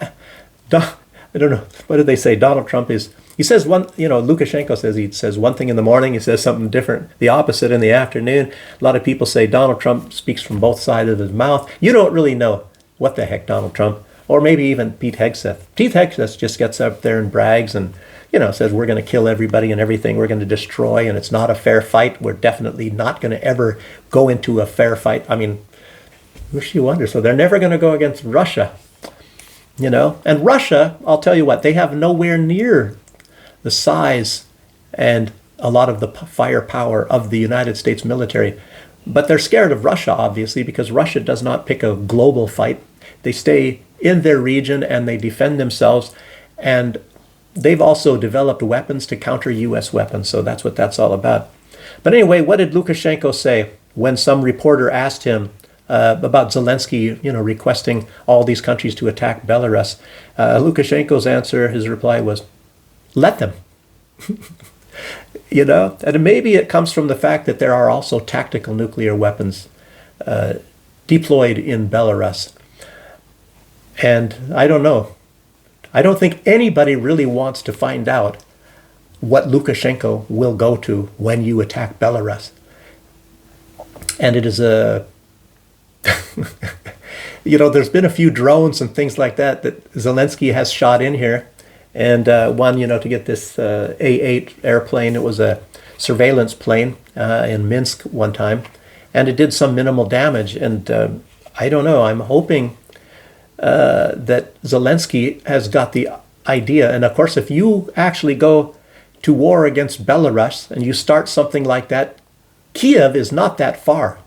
I don't know, what did they say? Donald Trump he says Lukashenko says one thing in the morning, he says something different, the opposite in the afternoon. A lot of people say Donald Trump speaks from both sides of his mouth. You don't really know what the heck Donald Trump, or maybe even Pete Hegseth. Pete Hegseth just gets up there and brags and, says we're going to kill everybody and everything, we're going to destroy, and it's not a fair fight. We're definitely not going to ever go into a fair fight. I mean, wish you wonder. So they're never going to go against Russia, And Russia, I'll tell you what, they have nowhere near the size and a lot of the firepower of the United States military. But they're scared of Russia, obviously, because Russia does not pick a global fight. They stay in their region and they defend themselves. And they've also developed weapons to counter U.S. weapons. So that's what that's all about. But anyway, what did Lukashenko say when some reporter asked him about Zelensky, requesting all these countries to attack Belarus? Lukashenko's answer, his reply was, let them. And maybe it comes from the fact that there are also tactical nuclear weapons deployed in Belarus. And I don't know. I don't think anybody really wants to find out what Lukashenko will go to when you attack Belarus. And it is there's been a few drones and things like that Zelensky has shot in here. And one, to get this A-8 airplane, it was a surveillance plane in Minsk one time, and it did some minimal damage. And I don't know, I'm hoping that Zelensky has got the idea. And of course, if you actually go to war against Belarus and you start something like that, Kiev is not that far.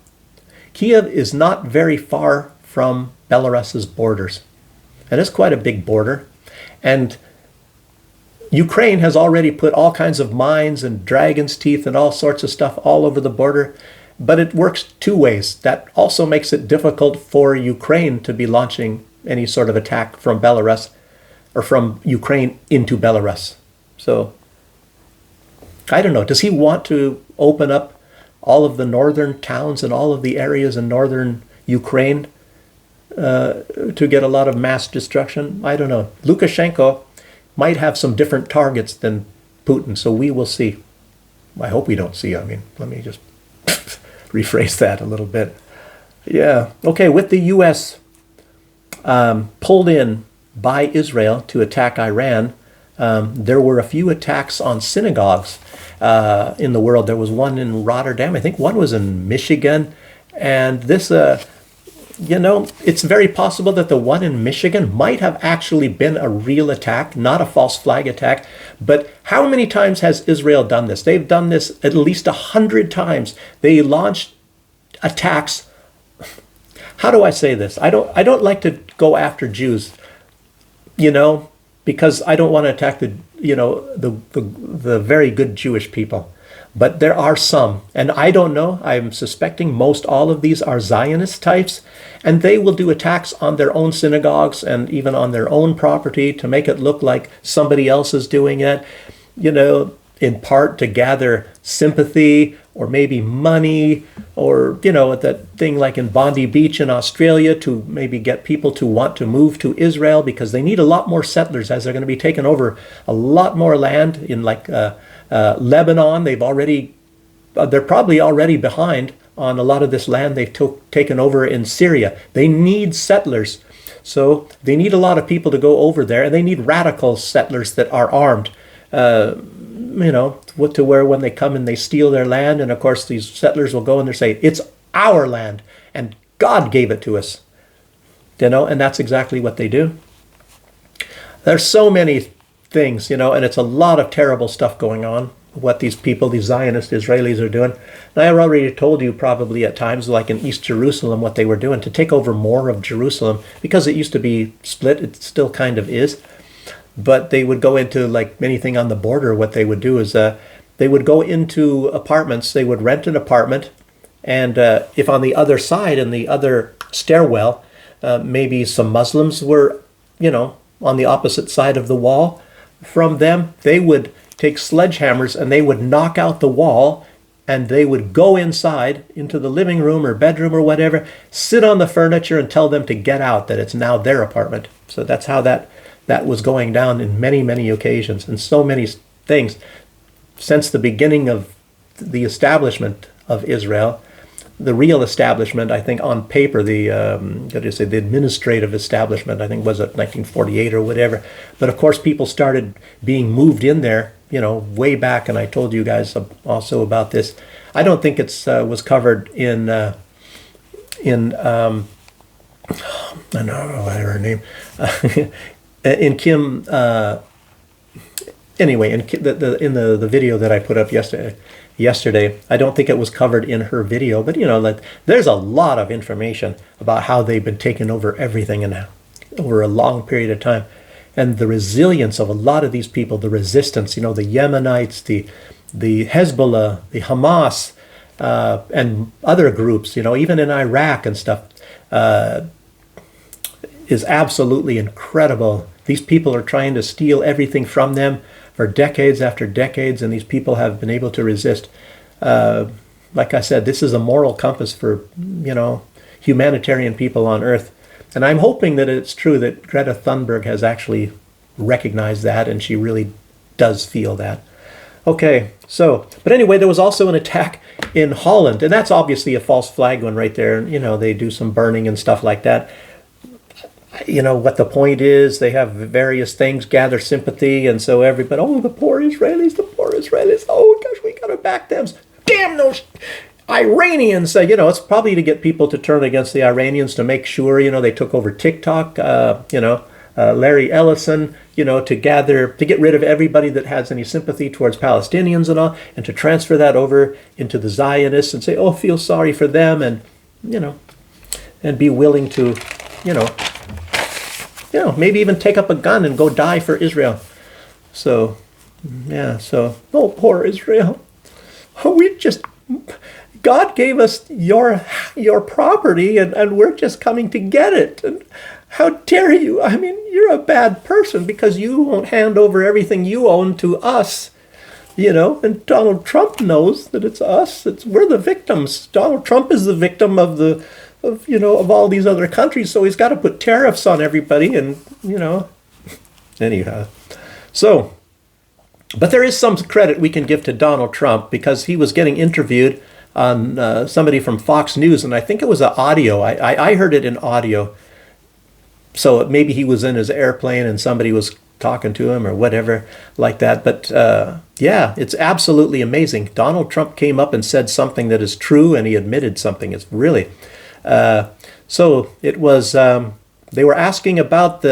Kiev is not very far from Belarus's borders. And it's quite a big border. And Ukraine has already put all kinds of mines and dragon's teeth and all sorts of stuff all over the border, but it works two ways. That also makes it difficult for Ukraine to be launching any sort of attack from Belarus or from Ukraine into Belarus. So, I don't know. Does he want to open up all of the northern towns and all of the areas in northern Ukraine to get a lot of mass destruction? I don't know. Lukashenko might have some different targets than Putin, so we will see. I hope we don't see. I mean, let me just rephrase that a little bit. Yeah. Okay, with the U.S. Pulled in by Israel to attack Iran, there were a few attacks on synagogues in the world. There was one in Rotterdam. I think one was in Michigan. And this it's very possible that the one in Michigan might have actually been a real attack, not a false flag attack. But how many times has Israel done this? They've done this at least 100 times. They launched attacks. How do I say this? I don't like to go after Jews, because I don't want to attack the very good Jewish people. But there are some, and I don't know, I'm suspecting most all of these are Zionist types, and they will do attacks on their own synagogues and even on their own property to make it look like somebody else is doing it, in part to gather sympathy or maybe money, or, that thing like in Bondi Beach in Australia to maybe get people to want to move to Israel because they need a lot more settlers as they're going to be taking over a lot more land in Lebanon. They're probably already behind on a lot of this land they've taken over in Syria. They need settlers. So they need a lot of people to go over there, and they need radical settlers that are armed, to where when they come and they steal their land, and of course these settlers will go and they say, it's our land and God gave it to us, and that's exactly what they do. There's so many things, and it's a lot of terrible stuff going on, what these people, these Zionist Israelis are doing. And I already told you probably at times, like in East Jerusalem, what they were doing to take over more of Jerusalem, because it used to be split, it still kind of is. but they would go into, like anything on the border, what they would do is they would go into apartments, they would rent an apartment, and if on the other side, in the other stairwell, maybe some Muslims were, on the opposite side of the wall from them, they would take sledgehammers and they would knock out the wall, and they would go inside into the living room or bedroom or whatever, sit on the furniture and tell them to get out, that it's now their apartment. So that's how that was going down in many, many occasions, and so many things since the beginning of the establishment of Israel. The real establishment, I think, on paper, the administrative establishment, I think, was at 1948 or whatever. But of course, people started being moved in there, way back. And I told you guys also about this. I don't think it was covered in I don't know her name, in Kim. Anyway, in the video that I put up yesterday, I don't think it was covered in her video, but there's a lot of information about how they've been taking over everything and over a long period of time, and the resilience of a lot of these people, the resistance, the Yemenites, the Hezbollah, the Hamas, and other groups, even in Iraq and stuff, is absolutely incredible. These people are trying to steal everything from them for decades after decades, and these people have been able to resist. Like I said, this is a moral compass for, humanitarian people on Earth. And I'm hoping that it's true that Greta Thunberg has actually recognized that, and she really does feel that. Okay, but anyway, there was also an attack in Holland, and that's obviously a false flag one right there. They do some burning and stuff like that. What the point is, they have various things, gather sympathy, and so everybody, the poor Israelis, oh gosh, we gotta back them. Damn those Iranians. It's probably to get people to turn against the Iranians, to make sure, they took over TikTok, Larry Ellison, to get rid of everybody that has any sympathy towards Palestinians and all, and to transfer that over into the Zionists and say, feel sorry for them, and, and be willing to, maybe even take up a gun and go die for Israel. So, poor Israel. God gave us your property, and we're just coming to get it. And how dare you? I mean, you're a bad person because you won't hand over everything you own to us. And Donald Trump knows that it's us. We're the victims. Donald Trump is the victim of all these other countries, so he's got to put tariffs on everybody, and anyhow. So, but there is some credit we can give to Donald Trump, because he was getting interviewed on somebody from Fox News, and I think it was an audio. I heard it in audio. So maybe he was in his airplane and somebody was talking to him or whatever like that. But it's absolutely amazing. Donald Trump came up and said something that is true, and he admitted something. It's really... So it was, they were asking about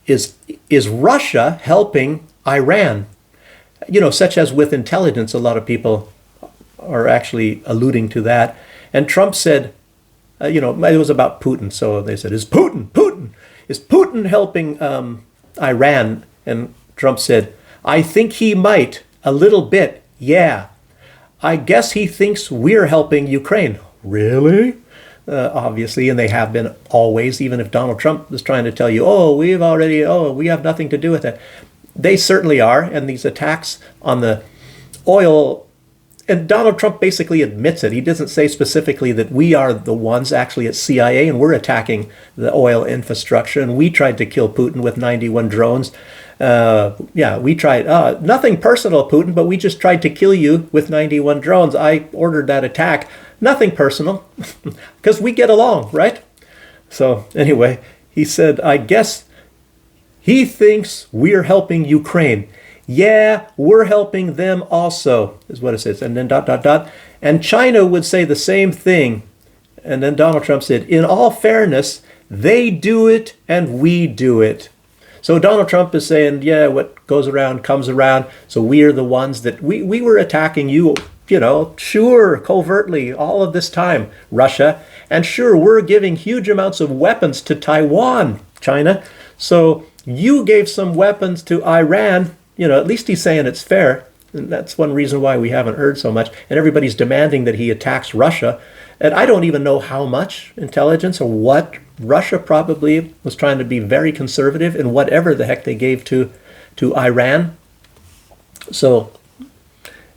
is Russia helping Iran? Such as with intelligence, a lot of people are actually alluding to that. And Trump said, it was about Putin. So they said, is Putin helping Iran? And Trump said, I think he might, a little bit, yeah. I guess he thinks we're helping Ukraine. Really? Obviously, and they have been always, even if Donald Trump was trying to tell you, we have nothing to do with it. They certainly are, and these attacks on the oil, and Donald Trump basically admits it. He doesn't say specifically that we are the ones actually at CIA, and we're attacking the oil infrastructure, and we tried to kill Putin with 91 drones. We tried, nothing personal, Putin, but we just tried to kill you with 91 drones. I ordered that attack. Nothing personal, because we get along, right? So anyway, he said, I guess he thinks we're helping Ukraine. Yeah, we're helping them also, is what it says. And then ... And China would say the same thing. And then Donald Trump said, in all fairness, they do it and we do it. So Donald Trump is saying, what goes around comes around. So we are the ones that we were attacking you, sure, covertly all of this time, Russia. And sure, we're giving huge amounts of weapons to Taiwan, China. So you gave some weapons to Iran. At least he's saying it's fair. And that's one reason why we haven't heard so much. And everybody's demanding that he attacks Russia. And I don't even know how much intelligence or what. Russia probably was trying to be very conservative in whatever the heck they gave to Iran. So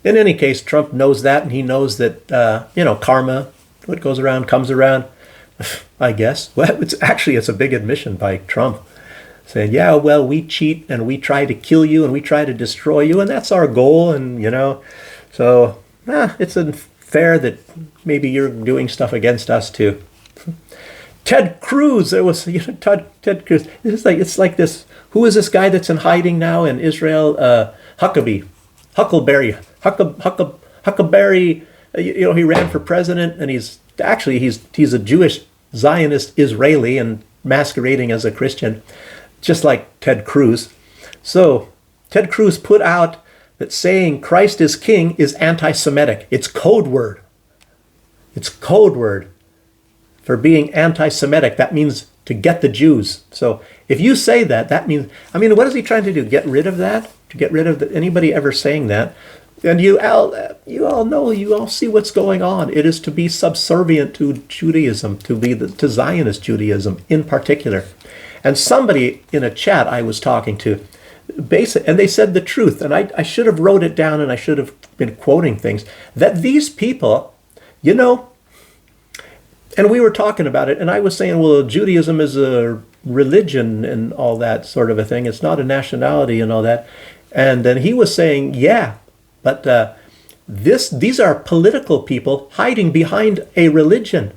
in any case, Trump knows that, and he knows that, karma, what goes around comes around, I guess. Well, it's a big admission by Trump, saying, yeah, well, we cheat and we try to kill you and we try to destroy you, and that's our goal. And, so it's unfair that maybe you're doing stuff against us too. Ted Cruz, there was, Ted Cruz. It's like this. Who is this guy that's in hiding now in Israel? Huckleberry. He ran for president, and he's a Jewish Zionist Israeli and masquerading as a Christian, just like Ted Cruz. So Ted Cruz put out that saying Christ is king is anti-Semitic. It's code word. It's code word for being anti-Semitic. That means to get the Jews. So if you say that, that means, what is he trying to do? Get rid of that? To get rid of anybody ever saying that? And you all know, you all see what's going on. It is to be subservient to Judaism, to Zionist Judaism in particular. And somebody in a chat I was talking to, and they said the truth, and I should have wrote it down and I should have been quoting things, that these people, and we were talking about it, and I was saying, well, Judaism is a religion and all that sort of a thing. It's not a nationality and all that. And then he was saying, yeah, but these are political people hiding behind a religion.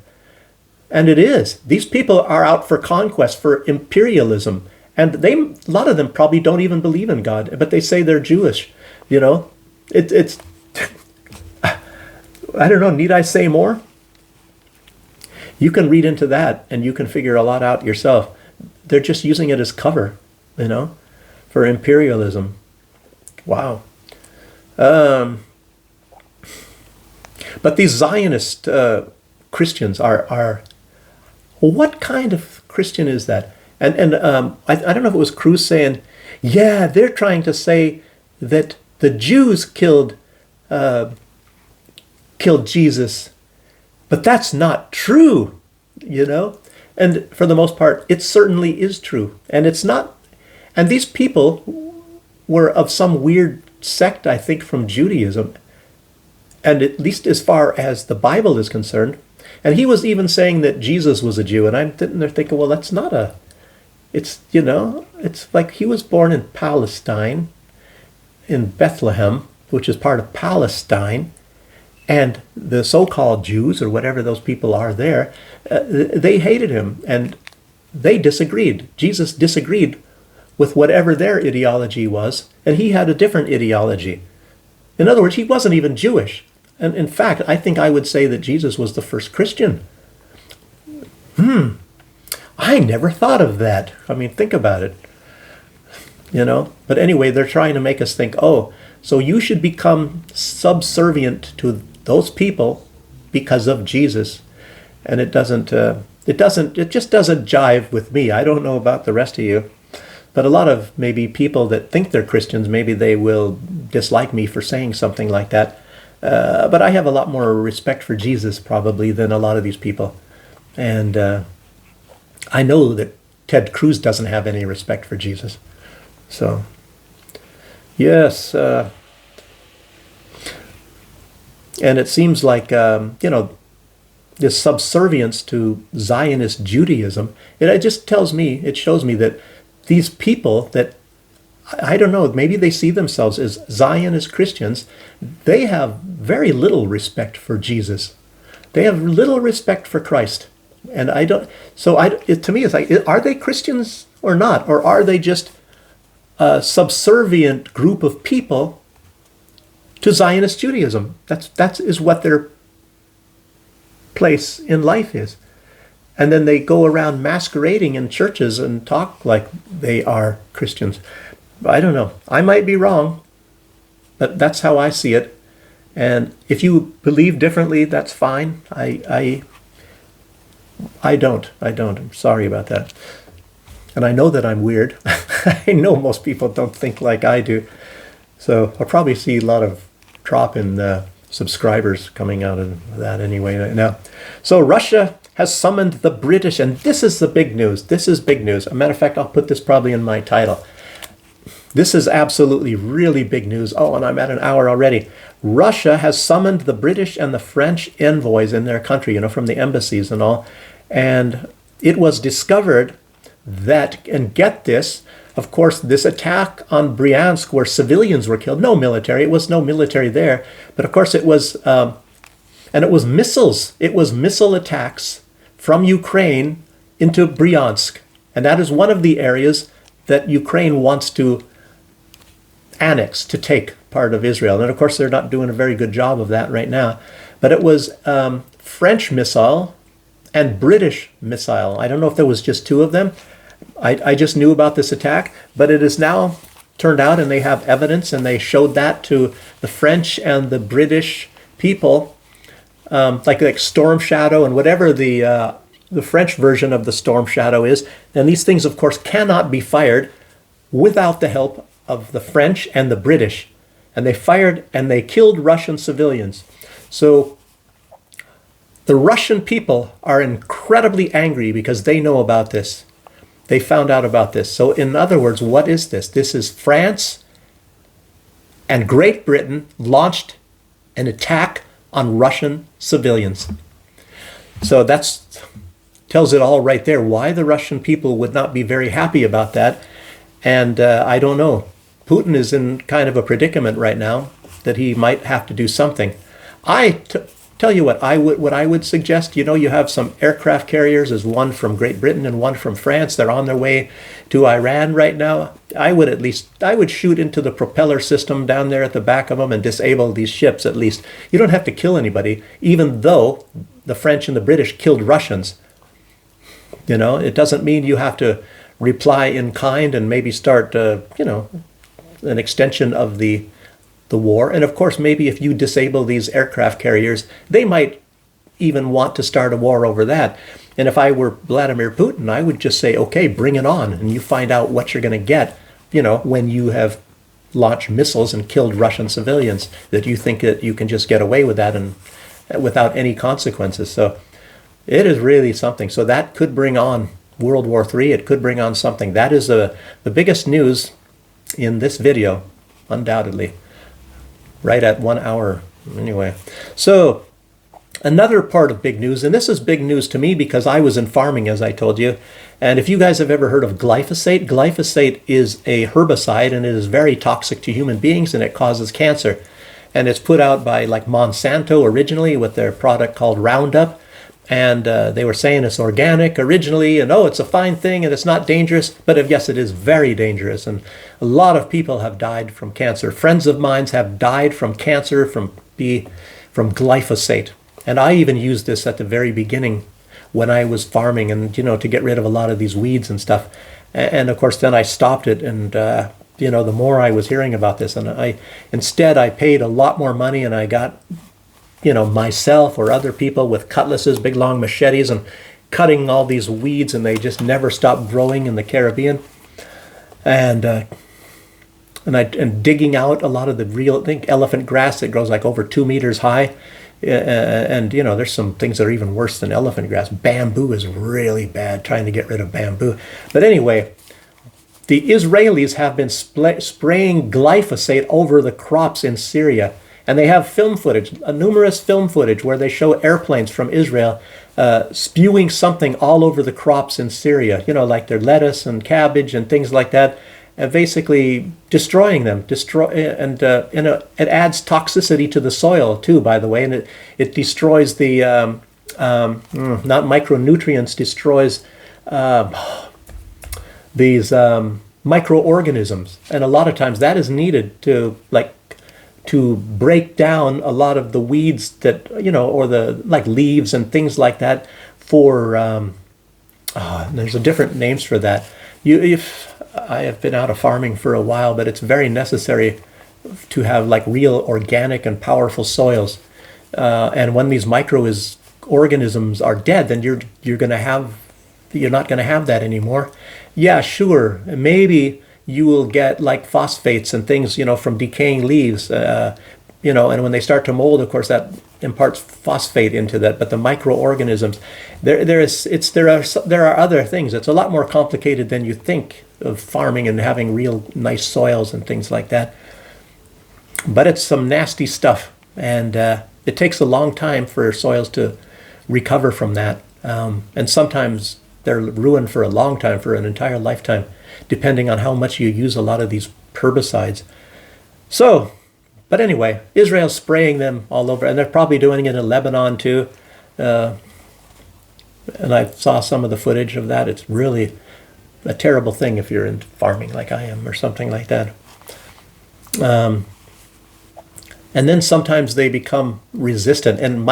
And it is. These people are out for conquest, for imperialism. And a lot of them probably don't even believe in God, but they say they're Jewish. It's I don't know, need I say more? You can read into that and you can figure a lot out yourself. They're just using it as cover, for imperialism. Wow. But these Zionist Christians are what kind of Christian is that? And I don't know if it was Cruz saying, yeah, they're trying to say that the Jews killed Jesus, but that's not true, And for the most part, it certainly is true. And it's not. And these people were of some weird sect, I think, from Judaism. And at least as far as the Bible is concerned. And he was even saying that Jesus was a Jew. And I'm sitting there thinking, well, that's not it's like he was born in Palestine, in Bethlehem, which is part of Palestine. And the so-called Jews, or whatever those people are there, they hated him and they disagreed. Jesus disagreed with whatever their ideology was, and he had a different ideology. In other words, he wasn't even Jewish. And in fact, I think I would say that Jesus was the first Christian. I never thought of that. Think about it. But anyway, they're trying to make us think, oh, so you should become subservient to those people because of Jesus. And it just doesn't jive with me. I don't know about the rest of you, but a lot of maybe people that think they're Christians, maybe they will dislike me for saying something like that. But I have a lot more respect for Jesus probably than a lot of these people. And I know that Ted Cruz doesn't have any respect for Jesus. So, yes. And it seems like, this subservience to Zionist Judaism, it just shows me that these people that, I don't know, maybe they see themselves as Zionist Christians, they have very little respect for Jesus. They have little respect for Christ. And to me, it's like, are they Christians or not? Or are they just a subservient group of people to Zionist Judaism? That is what their place in life is. And then they go around masquerading in churches and talk like they are Christians. I don't know. I might be wrong, but that's how I see it. And if you believe differently, that's fine. I don't. I'm sorry about that. And I know that I'm weird. I know most people don't think like I do. So I'll probably see a lot of drop in subscribers coming out of that anyway right now. So Russia has summoned the British, and this is the big news. This is big news. As a matter of fact, I'll put this probably in my title. This is absolutely really big news. Oh, and I'm at an hour already. Russia has summoned the British and the French envoys in their country, you know, from the embassies and all. And it was discovered that, and get this, of course, this attack on Bryansk where civilians were killed, no military, it was no military there, but of course it was, and it was missiles. It was missile attacks from Ukraine into Bryansk. And that is one of the areas that Ukraine wants to annex, to take part of Israel. And of course, they're not doing a very good job of that right now. But it was French missile and British missile. I don't know if there was just two of them. I just knew about this attack, but it is now turned out, and they have evidence, and they showed that to the French and the British people, like Storm Shadow and whatever the French version of the Storm Shadow is. And these things, of course, cannot be fired without the help of the French and the British. And they fired and they killed Russian civilians. So the Russian people are incredibly angry because they know about this. They found out about this. So in other words, what is this? This is France and Great Britain launched an attack on Russian civilians. So that tells it all right there. Why the Russian people would not be very happy about that. And I don't know. Putin is in kind of a predicament right now that he might have to do something. Tell you what I would suggest. You know, you have some aircraft carriers. There's one from Great Britain and one from France. They're on their way to Iran right now. I would shoot into the propeller system down there at the back of them and disable these ships at least. You don't have to kill anybody, even though the French and the British killed Russians. You know, it doesn't mean you have to reply in kind and maybe start, an extension of the war. And of course, maybe if you disable these aircraft carriers, they might even want to start a war over that. And if I were Vladimir Putin, I would just say, okay, bring it on. And you find out what you're going to get, when you have launched missiles and killed Russian civilians, that you think that you can just get away with that and without any consequences. So it is really something. So that could bring on World War III. It could bring on something. That is the biggest news in this video, undoubtedly. Right at 1 hour anyway. So another part of big news, and this is big news to me because I was in farming, as I told you. And if you guys have ever heard of glyphosate, glyphosate is a herbicide and it is very toxic to human beings and it causes cancer. And it's put out by like Monsanto originally with their product called Roundup. And they were saying it's organic originally, and it's a fine thing, and it's not dangerous. But yes, it is very dangerous, and a lot of people have died from cancer. Friends of mine have died from cancer from glyphosate. And I even used this at the very beginning when I was farming, and to get rid of a lot of these weeds and stuff. And of course, then I stopped it, and the more I was hearing about this, and I paid a lot more money, and I got myself or other people with cutlasses, big long machetes, and cutting all these weeds, and they just never stopped growing in the Caribbean. And digging out a lot of the real, elephant grass that grows like over 2 meters high. And there's some things that are even worse than elephant grass. Bamboo is really bad, trying to get rid of bamboo. But anyway, the Israelis have been spraying glyphosate over the crops in Syria. And they have film footage, numerous film footage, where they show airplanes from Israel spewing something all over the crops in Syria, like their lettuce and cabbage and things like that, and basically destroying them. It adds toxicity to the soil too, by the way, and it destroys the not micronutrients, destroys these microorganisms, and a lot of times that is needed to break down a lot of the weeds that, or the like leaves and things like that for, there's a different names for that. If I have been out of farming for a while, but it's very necessary to have like real organic and powerful soils. And when these microorganisms are dead, then you're not going to have that anymore. Yeah, sure. Maybe you will get like phosphates and things, from decaying leaves, and when they start to mold, of course, that imparts phosphate into that. But the microorganisms, there are other things. It's a lot more complicated than you think of farming and having real nice soils and things like that. But it's some nasty stuff, and it takes a long time for soils to recover from that. And sometimes they're ruined for a long time, for an entire lifetime, depending on how much you use a lot of these herbicides. So, but anyway, Israel's spraying them all over, and they're probably doing it in Lebanon too. And I saw some of the footage of that. It's really a terrible thing if you're in farming like I am or something like that. And then sometimes they become resistant. And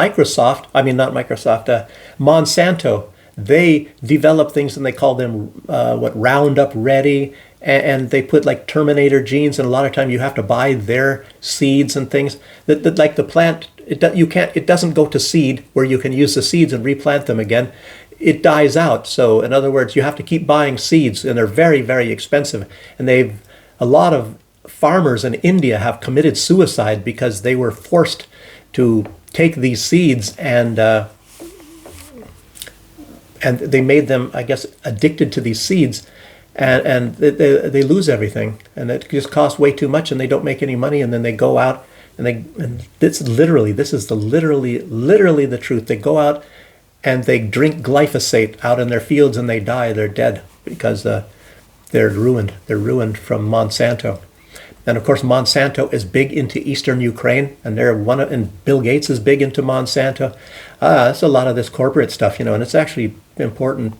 Monsanto, they develop things and they call them Roundup Ready, and they put like Terminator genes, and a lot of time you have to buy their seeds and things. That like the plant, it doesn't go to seed where you can use the seeds and replant them again. It dies out. So in other words, you have to keep buying seeds, and they're very, very expensive. And a lot of farmers in India have committed suicide because they were forced to take these seeds and they made them, I guess, addicted to these seeds, and they lose everything, and it just costs way too much, and they don't make any money, and then they go out and this is literally the truth. They go out and they drink glyphosate out in their fields, and they die. They're dead because they're ruined. They're ruined from Monsanto. And of course, Monsanto is big into eastern Ukraine, and and Bill Gates is big into Monsanto. It's a lot of this corporate stuff, and it's actually important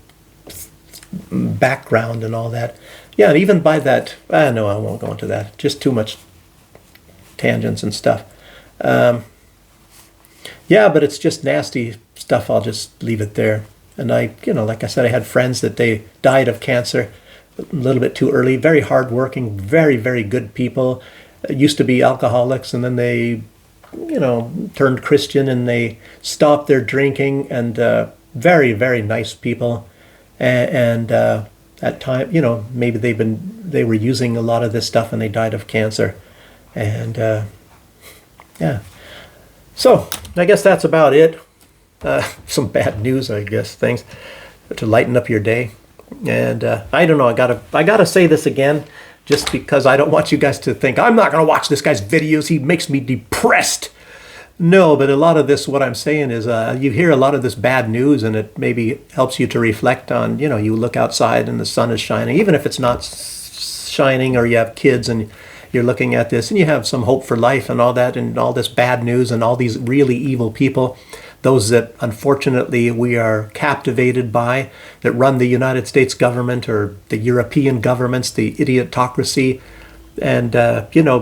background and all that. Yeah, and even by that, no, I won't go into that. Just too much tangents and stuff. Yeah, but it's just nasty stuff. I'll just leave it there. And like I said, I had friends that they died of cancer a little bit too early. Very hardworking, very, very good people. Used to be alcoholics, and then they, turned Christian, and they stopped their drinking, and very, very nice people. And at time, maybe they were using a lot of this stuff, and they died of cancer. And yeah. So I guess that's about it. Some bad news, I guess, things to lighten up your day. And I don't know, I gotta say this again, just because I don't want you guys to think I'm not gonna watch this guy's videos, he makes me depressed. No, but a lot of this, what I'm saying is, you hear a lot of this bad news, and it maybe helps you to reflect on, you look outside and the sun is shining, even if it's not shining, or you have kids and you're looking at this and you have some hope for life and all that, and all this bad news and all these really evil people, those that unfortunately we are captivated by, that run the United States government or the European governments, the idiotocracy. And,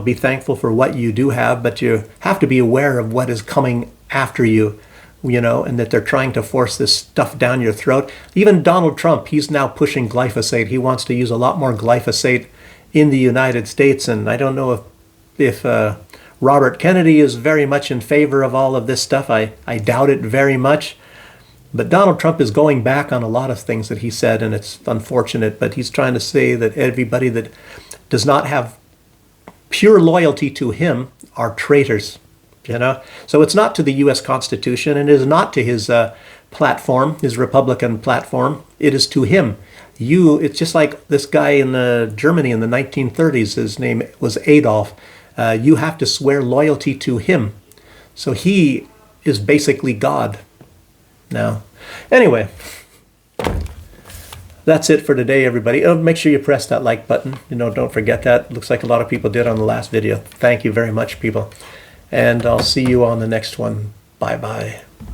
be thankful for what you do have, but you have to be aware of what is coming after you, and that they're trying to force this stuff down your throat. Even Donald Trump, he's now pushing glyphosate. He wants to use a lot more glyphosate in the United States. And I don't know if Robert Kennedy is very much in favor of all of this stuff. I doubt it very much. But Donald Trump is going back on a lot of things that he said, and it's unfortunate. But he's trying to say that everybody that does not have pure loyalty to him are traitors, So it's not to the U.S. Constitution, and it is not to his platform, his Republican platform. It is to him. It's just like this guy in Germany in the 1930s. His name was Adolf. You have to swear loyalty to him. So he is basically God now. Anyway, that's it for today, everybody. Make sure you press that like button. Don't forget that. Looks like a lot of people did on the last video. Thank you very much, people. And I'll see you on the next one. Bye-bye.